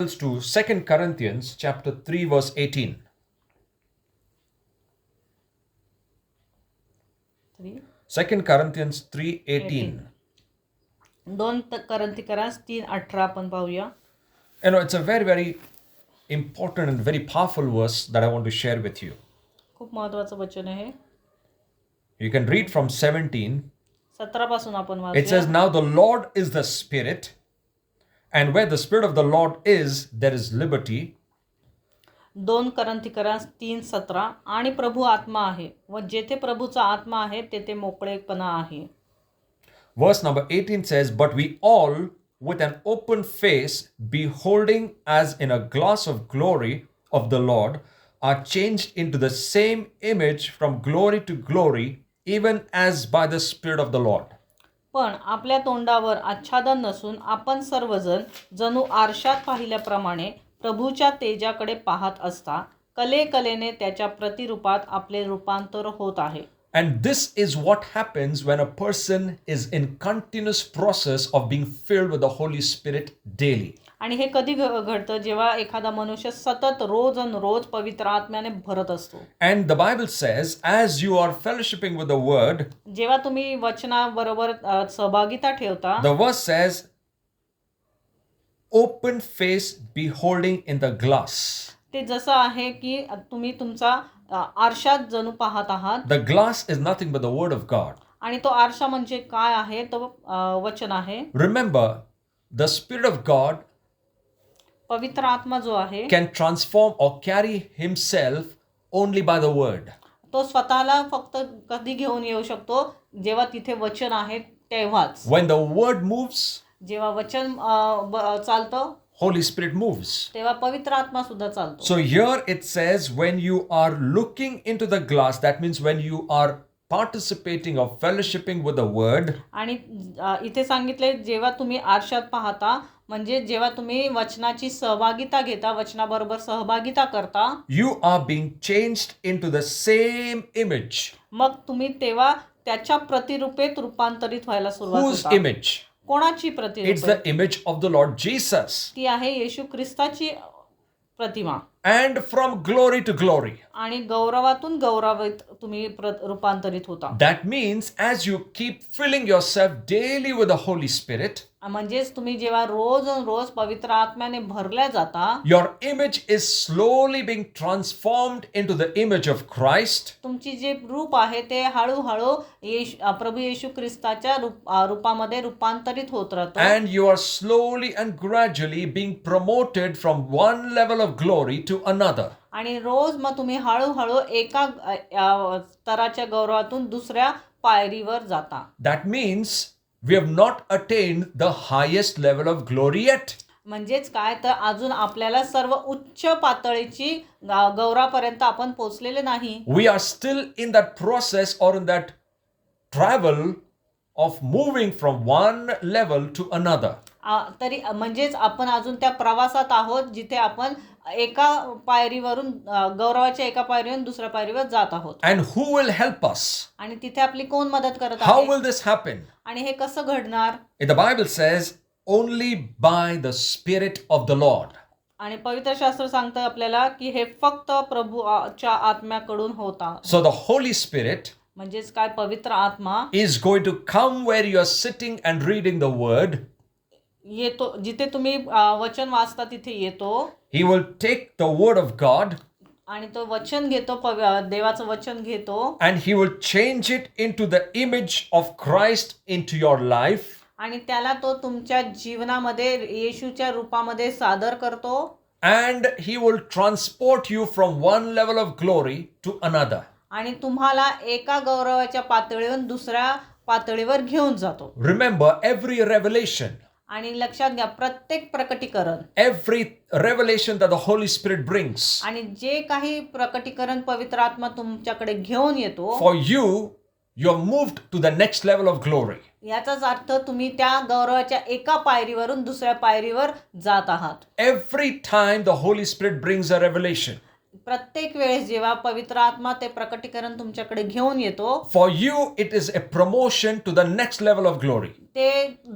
To 2 Corinthians chapter 3 verse 18. 2 Corinthians 3:18. 2 करंथिकरास 3:18 आपण पाहूया. It's a very important and very powerful verse that I want to share with you. खूप महत्त्वाचं वचन आहे. You can read from 17. 17 पासून आपण It वाचूया. says, "Now the Lord is the Spirit, and where the Spirit of the Lord is, there is liberty." 2 करंथिकरास 3:17 आणि प्रभू आत्मा आहे व जेथे प्रभूचा आत्मा आहे तेथे मोकळेपणा आहे. Verse number 18 says, "But we all, with an open face, beholding as in a glass of glory of the Lord, are changed into the same image from glory to glory, even as by the Spirit of the Lord." पण आपल्या तोंडावर आच्छादन नसून आपण सर्वजण जणू आरशात पाहिल्याप्रमाणे प्रभूच्या तेजाकडे पाहत असता कलेकलेने त्याच्या प्रतिरूपात आपले रूपांतर होत आहे. And this is what happens when a person is in continuous process of being filled with the Holy Spirit daily. आणि हे कधी घडतं जेव्हा एखादा मनुष्य सतत रोज पवित्र आत्म्याने भरत असतो. And the Bible says, as you are fellowshipping with the word, जेव्हा तुम्ही वचनाबरोबर सहभागिता ठेवता, the verse says, open face beholding in the glass. ते जसं आहे की तुम्ही तुमचा आरशात जणू पाहत आहात. The glass is nothing but the word of God. आणि तो आरशा म्हणजे काय आहे? तो वचन आहे. Remember, the Spirit of God पवित्र आत्मा जो आहे can transform or carry himself only by the word. तो स्वतःला फक्त कधी घेऊन येऊ शकतो जेव्हा तिथे वचन आहे तेव्हाच. When the word moves, जेव्हा वचन चालतं Holy Spirit moves. तेव्हा पवित्र आत्मा सुद्धा चालतो. So here it says, when you are looking into the glass, that means when you are participating or fellowshipping with the word, आणि इथे सांगितले जेव्हा तुम्ही आरशात पाहता म्हणजे जेव्हा तुम्ही वचनाची सहभागिता घेता, वचनाबरोबर सहभागिता करता, you are being changed into the same image. मग तुम्ही तेव्हा त्याच्या प्रतिरूपेत रूपांतरित व्हायला सुरुवात Whose होता. image? कोणाची It's प्रतिरूप? the image of the Lord Jesus. ती आहे येशू ख्रिस्ताची प्रतिमा. And from glory to glory. आणि गौरवातून गौरवात तुम्ही रूपांतरित होता. That means as you keep filling yourself daily with the Holy Spirit, म्हणजेच तुम्ही जेव्हा रोज पवित्र आत्म्याने भरल्या जाता, your image is slowly being transformed into the image of Christ. तुमची जे रूप आहे ते हळूहळू प्रभू येशू ख्रिस्ताच्या रूपामध्ये रूपांतरित होत राहतो. And you are slowly and gradually being promoted from one level of glory to another. आणि रोज मग तुम्ही हळूहळू एका स्तराच्या गौरवातून दुसऱ्या पायरीवर जाता. That means we have not attained the highest level of glory yet. म्हणजेच काय तर अजून आपल्याला सर्व उच्च पातळीची गौरवापर्यंत आपण पोहोचलेले नाही. We are still in that process or in that travel of moving from one level to another. तरी म्हणजेच आपण अजून त्या प्रवासात आहोत जिथे आपण एका पायरीवरून गौरवाच्या एका पायरीवरून दुसऱ्या पायरीवर जात आहोत. And who will help us? आणि तिथे आपली कोण मदत करत How आहे? will this happen? आणि हे कसं घडणार? The Bible says, only by the Spirit of the Lord. आणि पवित्र शास्त्र सांगतं आपल्याला की हे फक्त प्रभूच्या आत्म्याकडून होता. So the Holy Spirit म्हणजेच काय पवित्र आत्मा is going to come where you are sitting and reading the word. येतो जिथे तुम्ही वचन वाचता तिथे येतो. He will take the word of God आणि तो वचन घेतो, देवाचं वचन घेतो and he will change it into the image of Christ into your life. आणि त्याला तो तुमच्या जीवनामध्ये येशूच्या रूपामध्ये सादर करतो and he will transport you from one level of glory to another. आणि तुम्हाला एका गौरवाच्या पातळीवरून दुसऱ्या पातळीवर घेऊन जातो. Remember, every revelation, आणि लक्षात घ्या, प्रत्येक प्रकटीकरण every revelation that the Holy Spirit brings आणि जे काही प्रकटीकरण पवित्र आत्मा तुमच्याकडे घेऊन येतो, for you, you're moved to the next level of glory. याचाच अर्थ तुम्ही त्या गौरवाच्या एका पायरीवरून दुसऱ्या पायरीवर जात आहात. Every time the Holy Spirit brings a revelation, प्रत्येक वेळेस जेव्हा पवित्र आत्मा ते प्रकटीकरण तुमच्याकडे घेऊन येतो, for you it is a promotion to the next level of glory. ते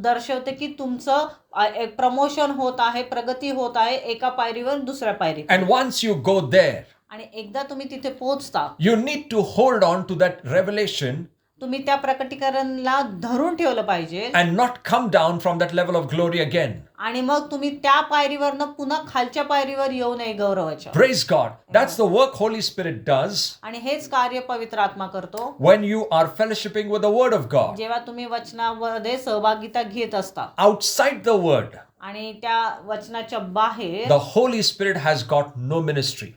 दर्शवते की तुमचं एक प्रमोशन होत आहे, प्रगती होत आहे एका पायरीवर दुसऱ्या पायरी. And once you go there, आणि एकदा तुम्ही तिथे पोहोचता, you need to hold on to that revelation तुम्ही त्या प्रकटीकरणला धरून ठेवलं पाहिजे and not come down from that level of glory again. आणि मग तुम्ही त्या पायरीवरनं पुन्हा खालच्या पायरीवर येऊ नये गौरवाच्या. Praise God. That's the work Holy Spirit does आणि हेच कार्य पवित्र आत्मा करतो when you are fellowshipping with the Word of God. जेव्हा तुम्ही वचनामध्ये सहभागिता घेत असता Outside the Word, आणि त्या वचनाच्या बाहेर the Holy Spirit has got no ministry.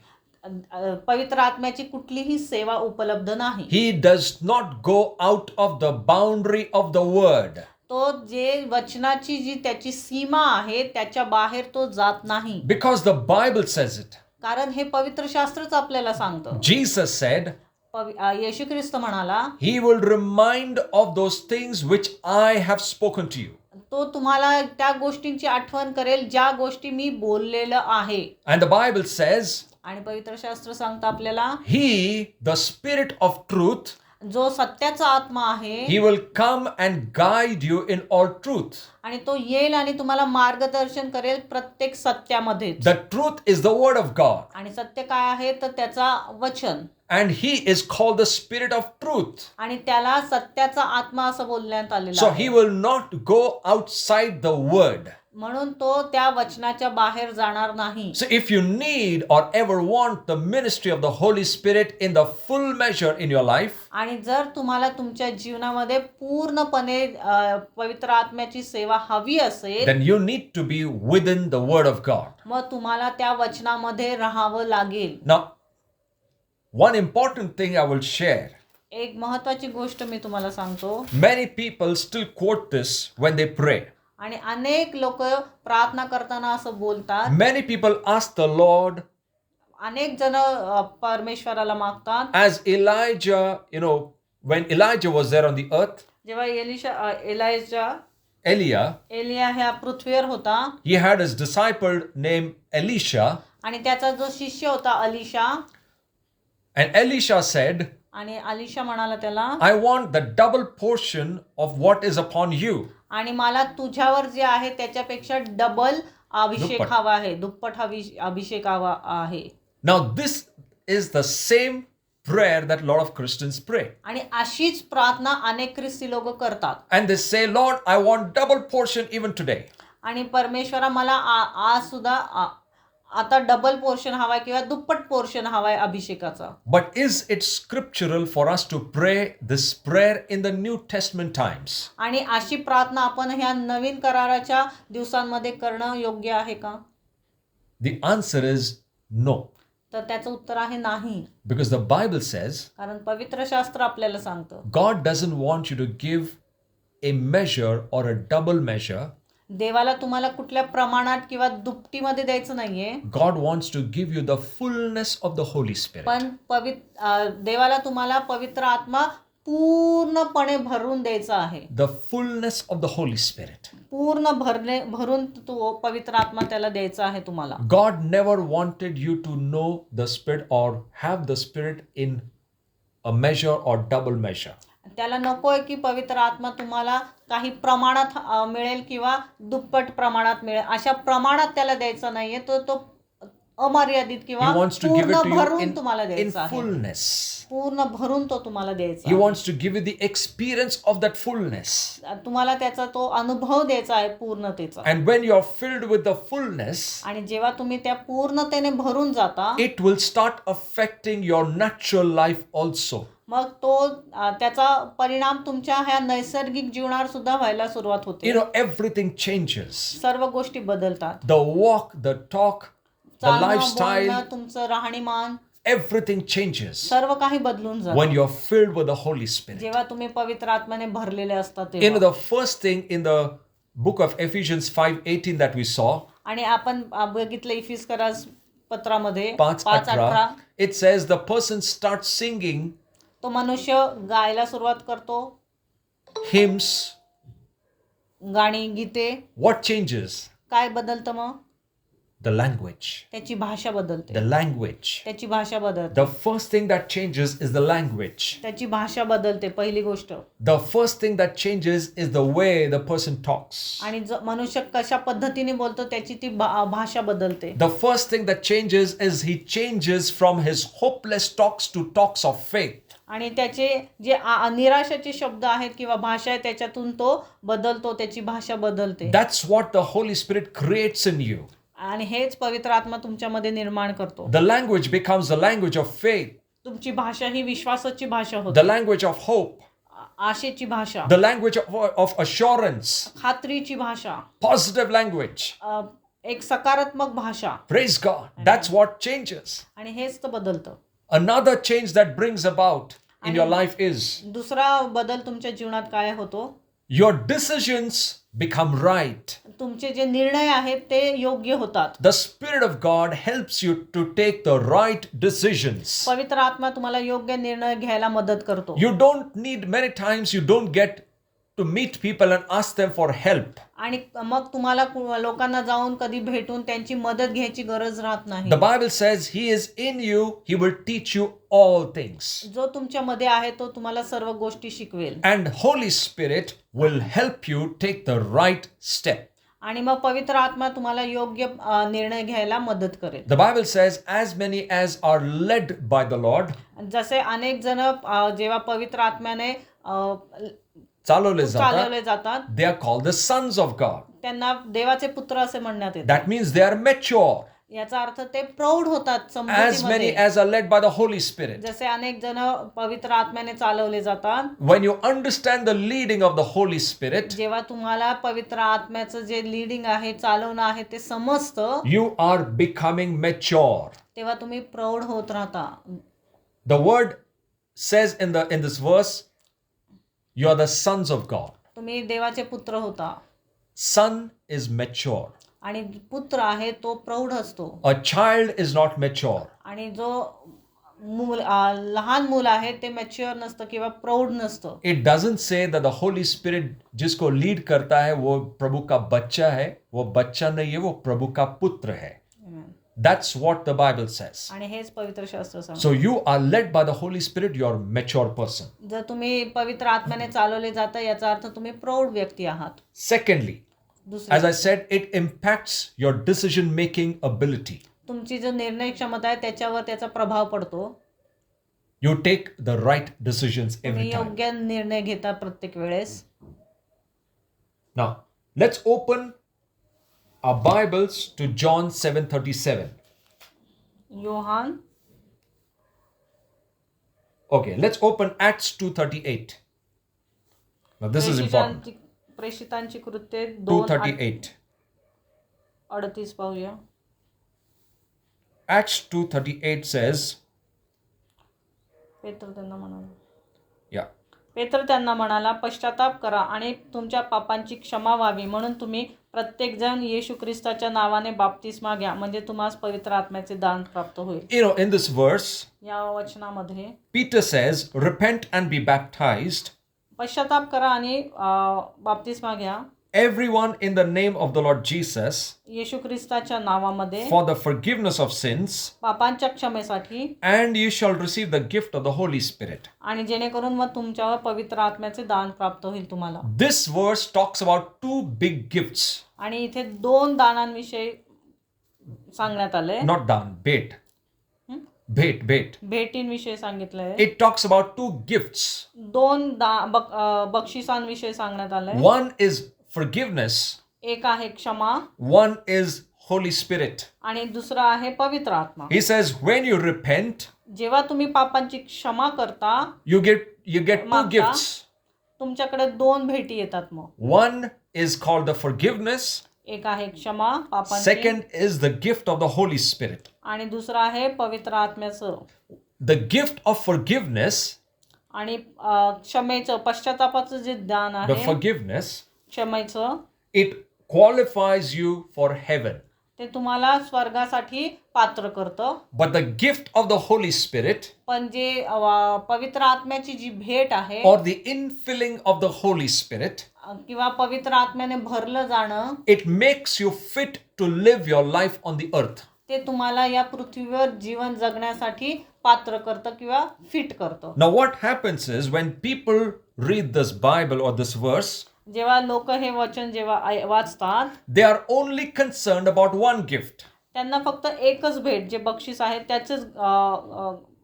पवित्र आत्म्याची कुठलीही सेवा उपलब्ध नाही. He does not go out of the boundary of the Word. तो जे वचनाची जी त्याची सीमा आहे त्याच्या बाहेर तो जात नाही, Because the Bible says it. कारण हे पवित्र शास्त्रच आपल्याला सांगतं. Jesus said, येशू ख्रिस्त म्हणाला, He will remind of those things which I have spoken to you. तो तुम्हाला त्या गोष्टींची आठवण करेल ज्या गोष्टी मी बोललेलं आहे. And the Bible says, आणि पवित्र शास्त्र सांगतं आपल्याला, He, the Spirit of truth, जो सत्याचा आत्मा आहे, He will come and guide you in all truth. आणि तो येईल आणि तुम्हाला मार्गदर्शन करेल प्रत्येक सत्यामध्ये. The truth is the Word of God. आणि सत्य काय आहे तर त्याचा वचन. And He is called the Spirit of truth. आणि त्याला सत्याचा आत्मा असं बोलण्यात आलेलं So आहे. He will not go outside the Word. म्हणून तो त्या वचनाच्या बाहेर जाणार नाही. So if you need or ever want the ministry of the Holy Spirit in the full measure in your life, आणि जर तुम्हाला तुमच्या जीवनामध्ये पूर्णपणे पवित्र आत्म्याची सेवा हवी असेल, then you need to be within the Word of God. मग तुम्हाला त्या वचनामध्ये राहावं लागेल. Now, one important thing I will share. एक महत्वाची गोष्ट मी तुम्हाला सांगतो. Many people still quote this when they pray. आणि अनेक लोक प्रार्थना करताना असं बोलतात. Many people ask the Lord, अनेक जण परमेश्वराला मागतात. as Elijah, when Elijah was there on the earth, जेव्हा एलिया ह्या पृथ्वीवर होता, he had his disciple named Elisha, आणि त्याचा जो शिष्य होता अलिशा, and Elisha said, आणि अलिशा म्हणाला त्याला, I want the double portion of what is upon you. आणि मला तुझ्यावर जे आहे त्याच्यापेक्षा डबल अभिषेक दुप्पट. हवा आहे, दुप्पट अभिषेक हवा आहे. Now this is the same prayer that a lot of Christians pray. आणि अशीच प्रार्थना अनेक ख्रिस्ती लोक करतात. And they say, Lord, I want double portion even today. आणि परमेश्वरा मला आज सुद्धा आता डबल पोर्शन हवाय किंवा दुप्पट पोर्शन हवाय अभिषेकाचा. But is it scriptural for us to pray this prayer in the New Testament times? आणि अशी प्रार्थना आपण ह्या नवीन कराराच्या दिवसांमध्ये करणं योग्य आहे का? The answer is no. तर त्याचं उत्तर आहे नाही. Because the Bible says, कारण पवित्र शास्त्र आपल्याला सांगतं, God doesn't want you to give a measure or a double measure. देवाला तुम्हाला कुठल्या प्रमाणात किंवा दुपटीमध्ये द्यायचं नाहीये. God wants to give you the fullness of the Holy Spirit. पण देवाला तुम्हाला पवित्र आत्मा पूर्णपणे भरून द्यायचा आहे. The fullness of the Holy Spirit. पूर्ण भरून तो पवित्र आत्मा त्याला द्यायचा आहे तुम्हाला. God never wanted you to know the Spirit or have the Spirit in a measure or double measure. त्याला नकोय की पवित्र आत्मा तुम्हाला काही प्रमाणात मिळेल किंवा दुप्पट प्रमाणात मिळेल अशा प्रमाणात त्याला द्यायचा नाहीये. तो अमर्यादित किंवा He wants to give it पूर्ण to you भरून तुम्हाला in द्यायचा आहे. fullness. पूर्ण भरून तो तुम्हाला द्यायचा He आहे. wants to give you the experience of that fullness. तुम्हाला त्याचा तो अनुभव द्यायचा आहे पूर्णतेचा. And when you are filled with the fullness, आणि जेव्हा तुम्ही त्या पूर्णतेने भरून जाता, it will start affecting your natural life also. मग तो त्याचा परिणाम तुमच्या ह्या नैसर्गिक जीवनावर सुद्धा व्हायला सुरुवात होते. Everything changes. सर्व गोष्टी बदलतात. The walk, the talk, the चालणं, lifestyle, बोलणं, तुमचं राहणीमान everything changes सर्व काही बदलून जातं when you're filled with the Holy Spirit. जेव्हा तुम्ही पवित्र आत्म्याने भरलेले असता तेव्हा. The first thing in the book of Ephesians 5:18 that we saw, आणि आपण बघितलं इफिसकरास पत्रामध्ये 5:18, it says the person starts singing तो मनुष्य गायला सुरुवात करतो, hymns. गाणी, गीते. What changes? काय बदलतं मग? The language. त्याची भाषा बदलते. The language. त्याची भाषा बदलते. The first thing that changes is the language. त्याची भाषा बदलते पहिली गोष्ट. The first thing that changes is the way the person talks. आणि मनुष्य कशा पद्धतीने बोलतो त्याची ती भाषा बदलते. The first thing that changes is he changes from his hopeless talks to talks of faith. आणि त्याचे जे निराशाचे शब्द आहेत किंवा भाषा आहे त्याच्यातून तो बदलतो, त्याची भाषा बदलते. That's what the Holy Spirit creates in you. आणि हेच पवित्र आत्मा तुमच्यामध्ये निर्माण करतो. The language becomes the language of faith, तुमची भाषा ही विश्वासाची भाषा होते. the language of hope, आशेची भाषा, the language of assurance, खात्रीची भाषा, positive language. एक सकारात्मक भाषा. Praise God. That's what changes. आणि हेच तर बदलतं. Another change that brings about in your life is दुसरा बदल तुमच्या जीवनात काय होतो? your decisions become right. तुमचे जे निर्णय आहेत ते योग्य होतात. The Spirit of God helps you to take the right decisions. पवित्र आत्मा तुम्हाला योग्य निर्णय घ्यायला मदत करतो. You don't need many times, you don't get to meet people and ask them for help. आणि मग तुम्हाला लोकांना जाऊन कधी भेटून त्यांची मदत घ्यायची गरज राहत नाही. The Bible says He is in you, He will teach you all things. जो तुमच्यामध्ये आहे तो तुम्हाला सर्व गोष्टी शिकवेल. And Holy Spirit will help you take the right step. आणि मग पवित्र आत्मा तुम्हाला योग्य निर्णय घ्यायला मदत करेल. The Bible says as many as are led by the Lord, जसे अनेक जण जेव्हा पवित्र आत्म्याने चालवले जातात, they are called the sons of God. त्यांना देवाचे पुत्र असे म्हणण्यात येते. That means they are mature. याचा अर्थ ते प्रौढ होतात As many समजुतीमध्ये. as are led by the Holy Spirit. जसे अनेक जण पवित्र आत्म्याने चालवले जातात. When you understand the leading of the Holy Spirit, जेव्हा तुम्हाला पवित्र आत्म्याचं जे लीडिंग आहे, चालवणं आहे ते समजतं, you are becoming mature. तेव्हा तुम्ही प्रौढ होत राहता. The word says in this verse, you are the sons of God. तुम्ही देवाचे पुत्र होता. Son is mature. आणि पुत्र आहे तो प्रौढ असतो. A child is not mature. आणि जो लहान मूल आहे ते मॅच्युअर नसतं किंवा प्रौढ नसतं. It doesn't say that the Holy Spirit जिसको लीड करता है वो प्रभु का बच्चा है. वो बच्चा नहीं है, वो प्रभु का पुत्र है. That's what the Bible says. आणि हेच पवित्र शास्त्र सांगतं. So you are led by the Holy Spirit, you are a mature person. जर तुम्ही पवित्र आत्म्याने चालवले जाता याचा अर्थ तुम्ही प्रौढ व्यक्ती आहात. Secondly, as I said, it impacts your decision making ability. तुमची जो निर्णय क्षमता आहे त्याच्यावर त्याचा प्रभाव पडतो. You take the right decisions every तुम्ही time. योग्य निर्णय घेता प्रत्येक वेळेस. Now, let's open our Bibles to John 7:37. Yohan Okay, let's open Acts 2:38. Now this is important. प्रेषितांची कृत्ये 2:38. 2:38 पाहूया. Acts 2:38 says, पेत्र त्यांना म्हणाला, पश्चाताप करा आणि तुमच्या पापांची क्षमा व्हावी म्हणून तुम्ही प्रत्येक जण येशू ख्रिस्ताच्या नावाने बाप्तिस्मा घ्या, म्हणजे तुम्हाला पवित्र आत्म्याचे दान प्राप्त होईल. in this verse, या वचनामध्ये Peter says, repent and be baptized, पश्चाताप करा आणि बाप्तिस्मा घ्या, everyone in the name of the Lord Jesus, येशू ख्रिस्ताच्या नावामध्ये for the forgiveness of sins, पापांच्या क्षमेसाठी, and you shall receive the gift of the Holy Spirit. आणि जेणेकरून मग तुमच्यावर पवित्र आत्म्याचे दान प्राप्त होईल तुम्हाला. This verse talks about two big gifts. आणि इथे 2 दानांविषयी सांगण्यात आले. Not दान, भेट. भेट. भेटींविषयी सांगितलंय. It talks about two gifts. 2 बक्षिसांविषयी सांगण्यात आलंय. One is forgiveness. एक आहे क्षमा. One is Holy Spirit. आणि दुसरा आहे पवित्र आत्मा. He says, when you repent, जेव्हा तुम्ही पापांची क्षमा करता, you get two मागता, gifts. तुमच्याकडे 2 भेटी येतात मग. One is called the forgiveness. एक आहे क्षमा पापांची Second is the gift of the Holy Spirit. आणि दुसरं आहे पवित्र आत्म्याचं. The gift of forgiveness, आणि क्षमेचं पश्चातापाचं जे दान the आहे, forgiveness, क्षमेचं, it qualifies you for heaven. ते तुम्हाला स्वर्गासाठी पात्र करतं. But the gift of the Holy Spirit, पण जे पवित्र आत्म्याची जी भेट आहे or the infilling of the Holy Spirit, किंवा पवित्र आत्म्याने भरलं जाणं, it makes you fit to live your life on the earth. ते तुम्हाला या पृथ्वीवर जीवन जगण्यासाठी पात्र करतं किंवा फिट करतं. Now, what happens is when people read this Bible or this verse, जेव्हा लोक हे वचन जेव्हा वाचतात, they are only concerned about one gift. त्यांना फक्त एकच भेट जे बक्षीस आहे त्याचंच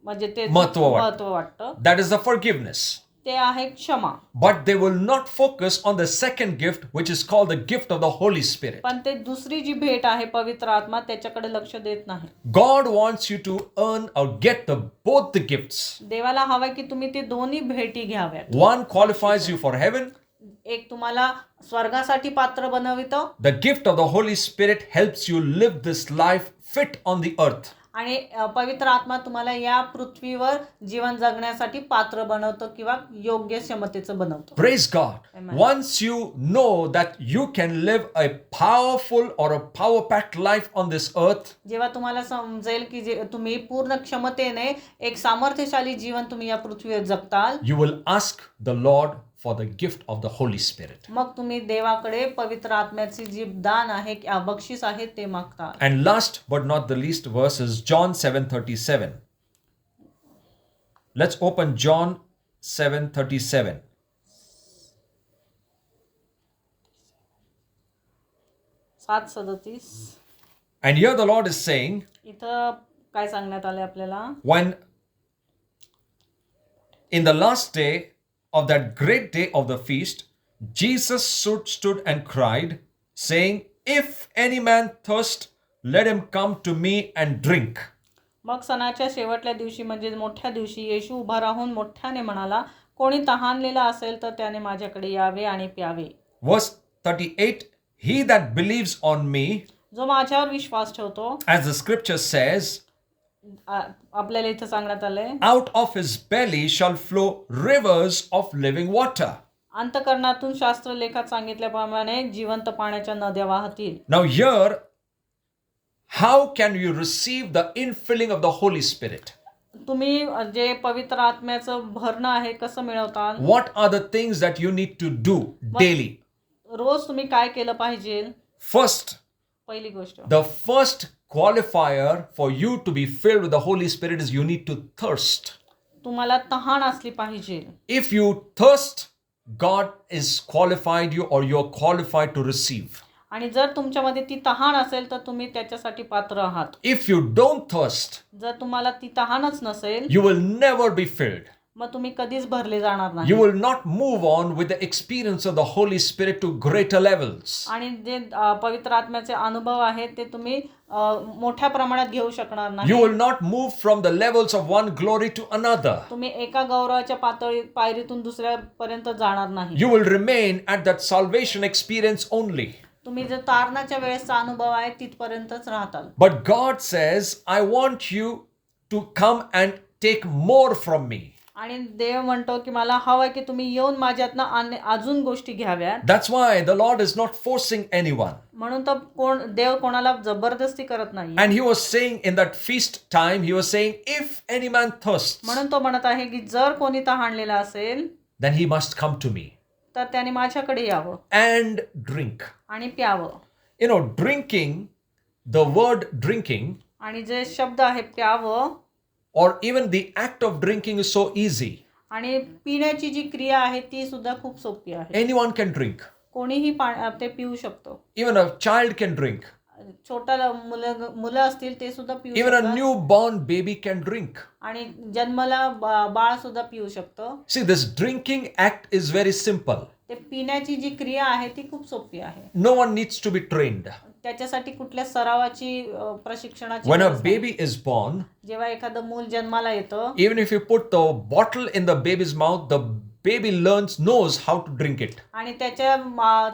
म्हणजे ते महत्त्व वाटतं. महत्त्व वाटतं, That is the forgiveness. ते आहे क्षमा. But they will not focus on the second gift, which is called the gift of the Holy Spirit. पण ते दुसरी जी भेट आहे पवित्र आत्मा त्याच्याकडे लक्ष देत नाही. God wants you to earn or get both the gifts. देवाला हवंय की तुम्ही ते दोन्ही भेटी घ्याव्यात. One qualifies you for heaven. एक तुम्हाला स्वर्गासाठी पात्र बनवितं The gift of the Holy Spirit helps you live this life fit on the earth. आणि पवित्र आत्मा तुम्हाला या पृथ्वीवर जीवन जगण्यासाठी पात्र बनवतं किंवा योग्य क्षमतेचं बनवतं. Praise God. Amen. Once you know that you can live a powerful or a power-packed life on this earth, जेव्हा तुम्हाला समजेल की जे तुम्ही पूर्ण क्षमतेने एक सामर्थ्यशाली जीवन तुम्ही या पृथ्वीवर जगताल, you will ask the Lord for the gift of the Holy Spirit. मग तुम्ही देवाकडे पवित्र आत्म्याची जी दान आहे बक्षीस आहे ते मागता. And last but not the least verse is John 7:37. Let's open John 7:37. 7:37 And here the Lord is saying, इथं काय सांगण्यात आले आपल्याला, when in the last day of that great day of the feast, Jesus stood and cried, saying, If any man thirst, let him come to me and drink. मग सणाच्या शेवटल्या दिवशी म्हणजे मोठ्या दिवशी येशू उभा राहून मोठ्याने म्हणाला, कोणी तहानलेला असेल तर त्याने माझ्याकडे यावे आणि प्यावे. Verse 38, He that believes on me, जो माझ्यावर विश्वास ठेवतो, as the scripture says, आपल्याला इथं सांगण्यात आलंय, out of his belly shall flow rivers of living water. अंतःकरणातून शास्त्रलेखात सांगितल्याप्रमाणे जिवंत पाण्याच्या नद्या वाहतील. Now here, how can you receive the infilling of the Holy Spirit? तुम्ही जे पवित्र आत्म्याचं भरणं आहे कसं मिळवता? What are the things that you need to do daily? रोज तुम्ही काय केलं पाहिजे? First, पहिली गोष्ट, the first qualifier for you to be filled with the Holy Spirit is you need to thirst. तुम्हाला तहान असली पाहिजे. If you thirst, God is qualified you or you are qualified to receive. आणि जर तुमच्यामध्ये ती तहान असेल तर तुम्ही त्याच्यासाठी पात्र आहात. If you don't thirst, जर तुम्हाला ती तहानच नसेल, you will never be filled. मग तुम्ही कधीच भरले जाणार नाही. You will not move on with the experience of the Holy Spirit to greater levels. आणि जे पवित्र आत्म्याचे अनुभव आहेत ते तुम्ही मोठ्या प्रमाणात घेऊ शकणार नाही. You will not move from the levels of one glory to another. तुम्ही एका गौरवाच्या पायरीतून दुसऱ्यापर्यंत जाणार नाही. You will remain at that salvation experience only. तुम्ही जे तारणाच्या वेळेसचा अनुभव आहे तिथपर्यंतच राहताल. But God says, I want you to come and take more from me. आणि देव म्हणतो की मला हवंय की तुम्ही येऊन माझ्यातनं अजून गोष्टी घ्याव्यात. That's why the Lord is not forcing anyone. म्हणून तर देव कोणाला जबरदस्ती करत नाही. And he was saying in that feast time, he was saying, if any man thirsts, म्हणून तो म्हणत आहे की जर कोणी तहानलेला असेल then he must come to me तर त्याने माझ्याकडे यावं and drink. आणि प्यावं. You know, drinking, the word drinking, आणि जे शब्द आहे प्यावं, or even the act of drinking is so easy. आणि पिण्याची जी क्रिया आहे ती सुद्धा खूप सोपी आहे. Anyone can drink. कोणीही ते पिऊ शकतो. Even a child can drink. छोटा मुलं असतील ते सुद्धा पिऊ Even a शकतात. newborn baby can drink. आणि जन्मला बाळ सुद्धा पिऊ शकतं. See, this drinking act is very simple. ते पिण्याची जी क्रिया आहे ती खूप सोपी आहे. No one needs to be trained. त्याच्यासाठी कुठल्या सरावाची प्रशिक्षणाची When a गरज नाही. baby is born, जेव्हा एखादं मूल जन्माला येतं, even if you put the bottle in the baby's mouth, the baby knows how to drink it. आणि त्याच्या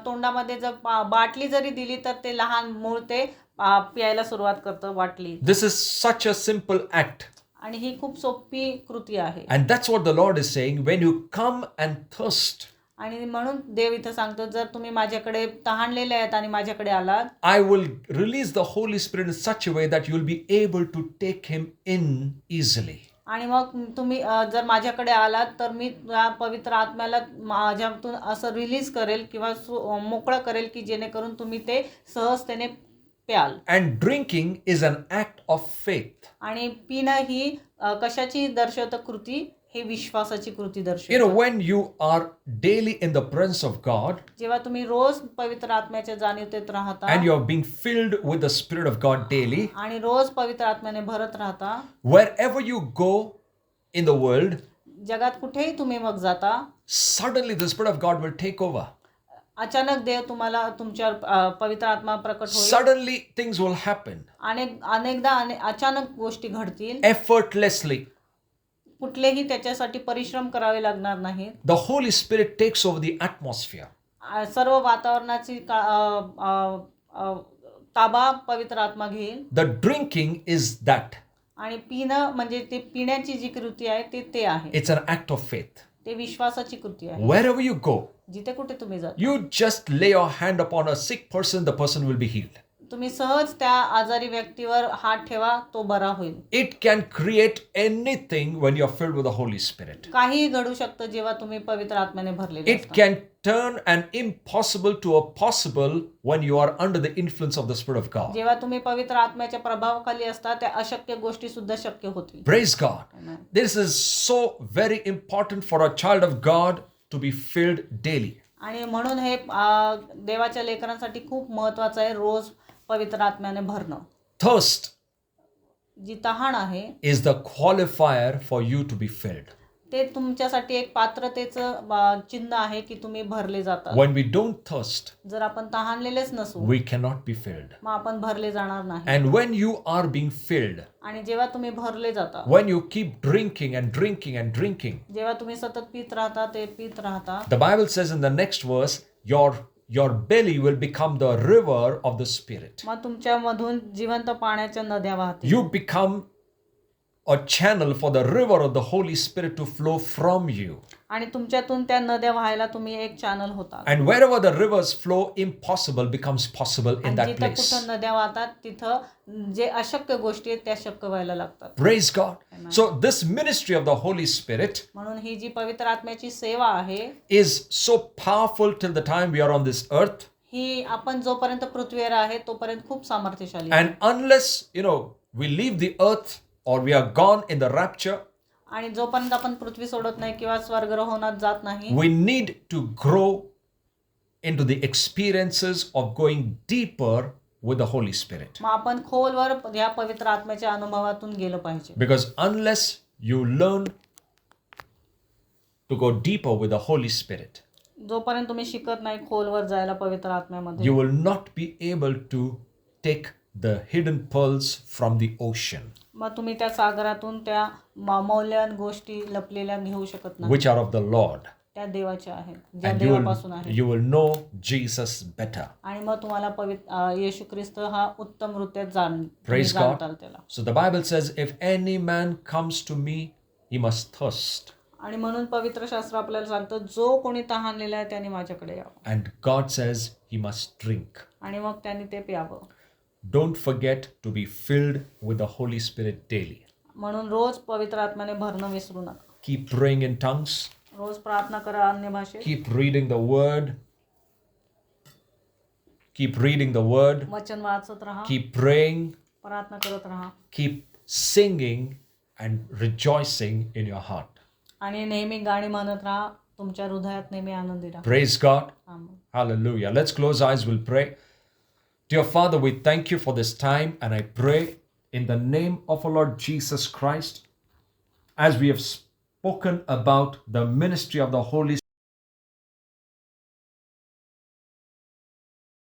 तोंडामध्ये जर बाटली जरी दिली तर ते लहान मूल ते प्यायला सुरुवात करतं बाटली. This is such a simple act. आणि ही खूप सोपी कृती आहे. And that's what the Lord is saying. When you come and thirst, आणि म्हणून देव इथं सांगतो, जर तुम्ही माझ्याकडे तहानलेले आहेत आणि माझ्याकडे आलात, I will release the Holy Spirit in such a way that you will be able to take him in easily. आणि मग तुम्ही जर माझ्याकडे आलात तर मी त्या पवित्र आत्म्याला माझ्यातून असं रिलीज करेल किंवा मोकळं करेल की जेणेकरून तुम्ही ते सहजतेने प्याल. And drinking is an act of faith. आणि पिणं ही कशाची दर्शवतं कृती? हे विश्वासाची कृती You know, दर्शवतं. when you are daily in the presence of God जेव्हा तुम्ही रोज पवित्र आत्म्याच्या जाणीवेत राहता and you are being filled with the Spirit of God daily, आणि रोज पवित्र आत्म्याने भरत राहता, wherever you go in the world, जगात कुठेही तुम्ही मग जाता, suddenly the Spirit of God will take over. अचानक देव तुम्हाला तुमच्यावर पवित्र आत्मा प्रकट होईल. Suddenly things will happen अनेकदा अचानक गोष्टी घडतील. effortlessly. कुठलेही त्याच्यासाठी परिश्रम करावे लागणार नाहीत. The Holy Spirit takes over the atmosphere. सर्व वातावरणाची ताबा पवित्र आत्मा घेईल. The drinking is that. आणि पिणं म्हणजे ते पिण्याची जी कृती आहे ते आहे. It's an act of faith. ते विश्वासाची कृती आहे. Wherever you go, जिथे कुठे तुम्ही जाता, you just lay your hand upon a sick person, the person will be healed. तुम्ही सहज त्या आजारी व्यक्तीवर हात ठेवा, तो बरा होईल. It can create anything when you're filled with the Holy Spirit. काहीही घडू शकतं जेव्हा तुम्ही पवित्र आत्म्याने भरलेले It असता. can turn an impossible to a possible when you are under the influence of the Spirit of God. जेव्हा तुम्ही पवित्र आत्म्याच्या प्रभावाखाली असता, त्या अशक्य गोष्टी सुद्धा शक्य होतील. Praise God. Amen. This is so very important for a child of God to be filled daily. आणि म्हणून हे देवाच्या लेकरांसाठी खूप महत्वाचं आहे, रोज पवित्र आत्म्याने भरणं. Thirst जी तहान आहे is the qualifier for you to be filled. ते तुमच्यासाठी एक पात्रतेचं चिन्ह आहे की तुम्ही भरले जातात. When we don't thirst, जर आपण तहानलेलेच नसू, we cannot be filled. मग आपण भरले जाणार नाही. And when you are being filled, आणि जेव्हा तुम्ही भरले जाता, when you keep drinking and drinking and drinking, जेव्हा तुम्ही सतत पित राहता, ते पित राहता, the Bible says in the next verse, your belly will become the river of the Spirit. मग तुमच्यामधून जिवंत पाण्याच्या नद्या वाहतील. You become a channel for the river of the Holy Spirit to flow from you. आणि तुमच्यातून त्या नद्या व्हायला तुम्ही एक चॅनल होता. And wherever the rivers flow, impossible becomes possible in आणि that जिथं place. कुठं नद्या वाहतात तिथं जे अशक्य गोष्टी आहेत त्या शक्य व्हायला लागतात. Praise God. So this ministry of the Holy Spirit म्हणून ही जी पवित्र आत्म्याची सेवा आहे, is so powerful till the time we are on this earth. ही आपण जोपर्यंत पृथ्वीवर आहे तोपर्यंत खूप सामर्थ्यशाली आहे. And unless, we leave the earth or we are gone in the rapture, आणि जोपर्यंत आपण पृथ्वी सोडत नाही किंवा स्वर्गरोहणात जात नाही, we need to grow into the experiences of going deeper with the Holy Spirit. मग आपण खोलवर या पवित्र आत्म्याच्या अनुभवातून गेलं पाहिजे. Because unless you learn to go deeper with the Holy Spirit, जोपर्यंत तुम्ही शिकत नाही खोलवर जायला पवित्र आत्म्यामध्ये, you will not be able to take the hidden pearls from the ocean, मग तुम्ही त्या सागरातून त्या मौल्यवान गोष्टी लपलेल्या घेऊ शकत नाही. which are of the Lord. त्या देवाच्या आहेत, ज्या And देवापासून आहेत. you will know Jesus better. आणि मग तुम्हाला येशू ख्रिस्त हा उत्तमरित्या Praise God. जाणताल त्याला. So the Bible says, if any man comes to me, he must thirst. आणि म्हणून पवित्र शास्त्र आपल्याला सांगतं, जो कोणी तहानलेला आहे त्याने माझ्याकडे यावं. And God says he must drink. आणि मग त्याने ते प्यावं. Don't forget to be filled with the Holy Spirit daily. म्हणून रोज पवित्र आत्म्याने भरणं विसरू नका. Keep praying in tongues. रोज प्रार्थना करा अन्य भाषेत. Keep reading the word. Keep reading the word. वचन वाचत राहा. Keep praying. प्रार्थना करत राहा. Keep singing and rejoicing in your heart. आणि नेहमी गाणी म्हणत राहा. तुमच्या हृदयात नेहमी आनंदी राहा. Praise God. Amen. Hallelujah. Let's close our eyes. We'll pray. Dear Father, we thank you for this time, and I pray in the name of our Lord Jesus Christ, as we have spoken about the ministry of the Holy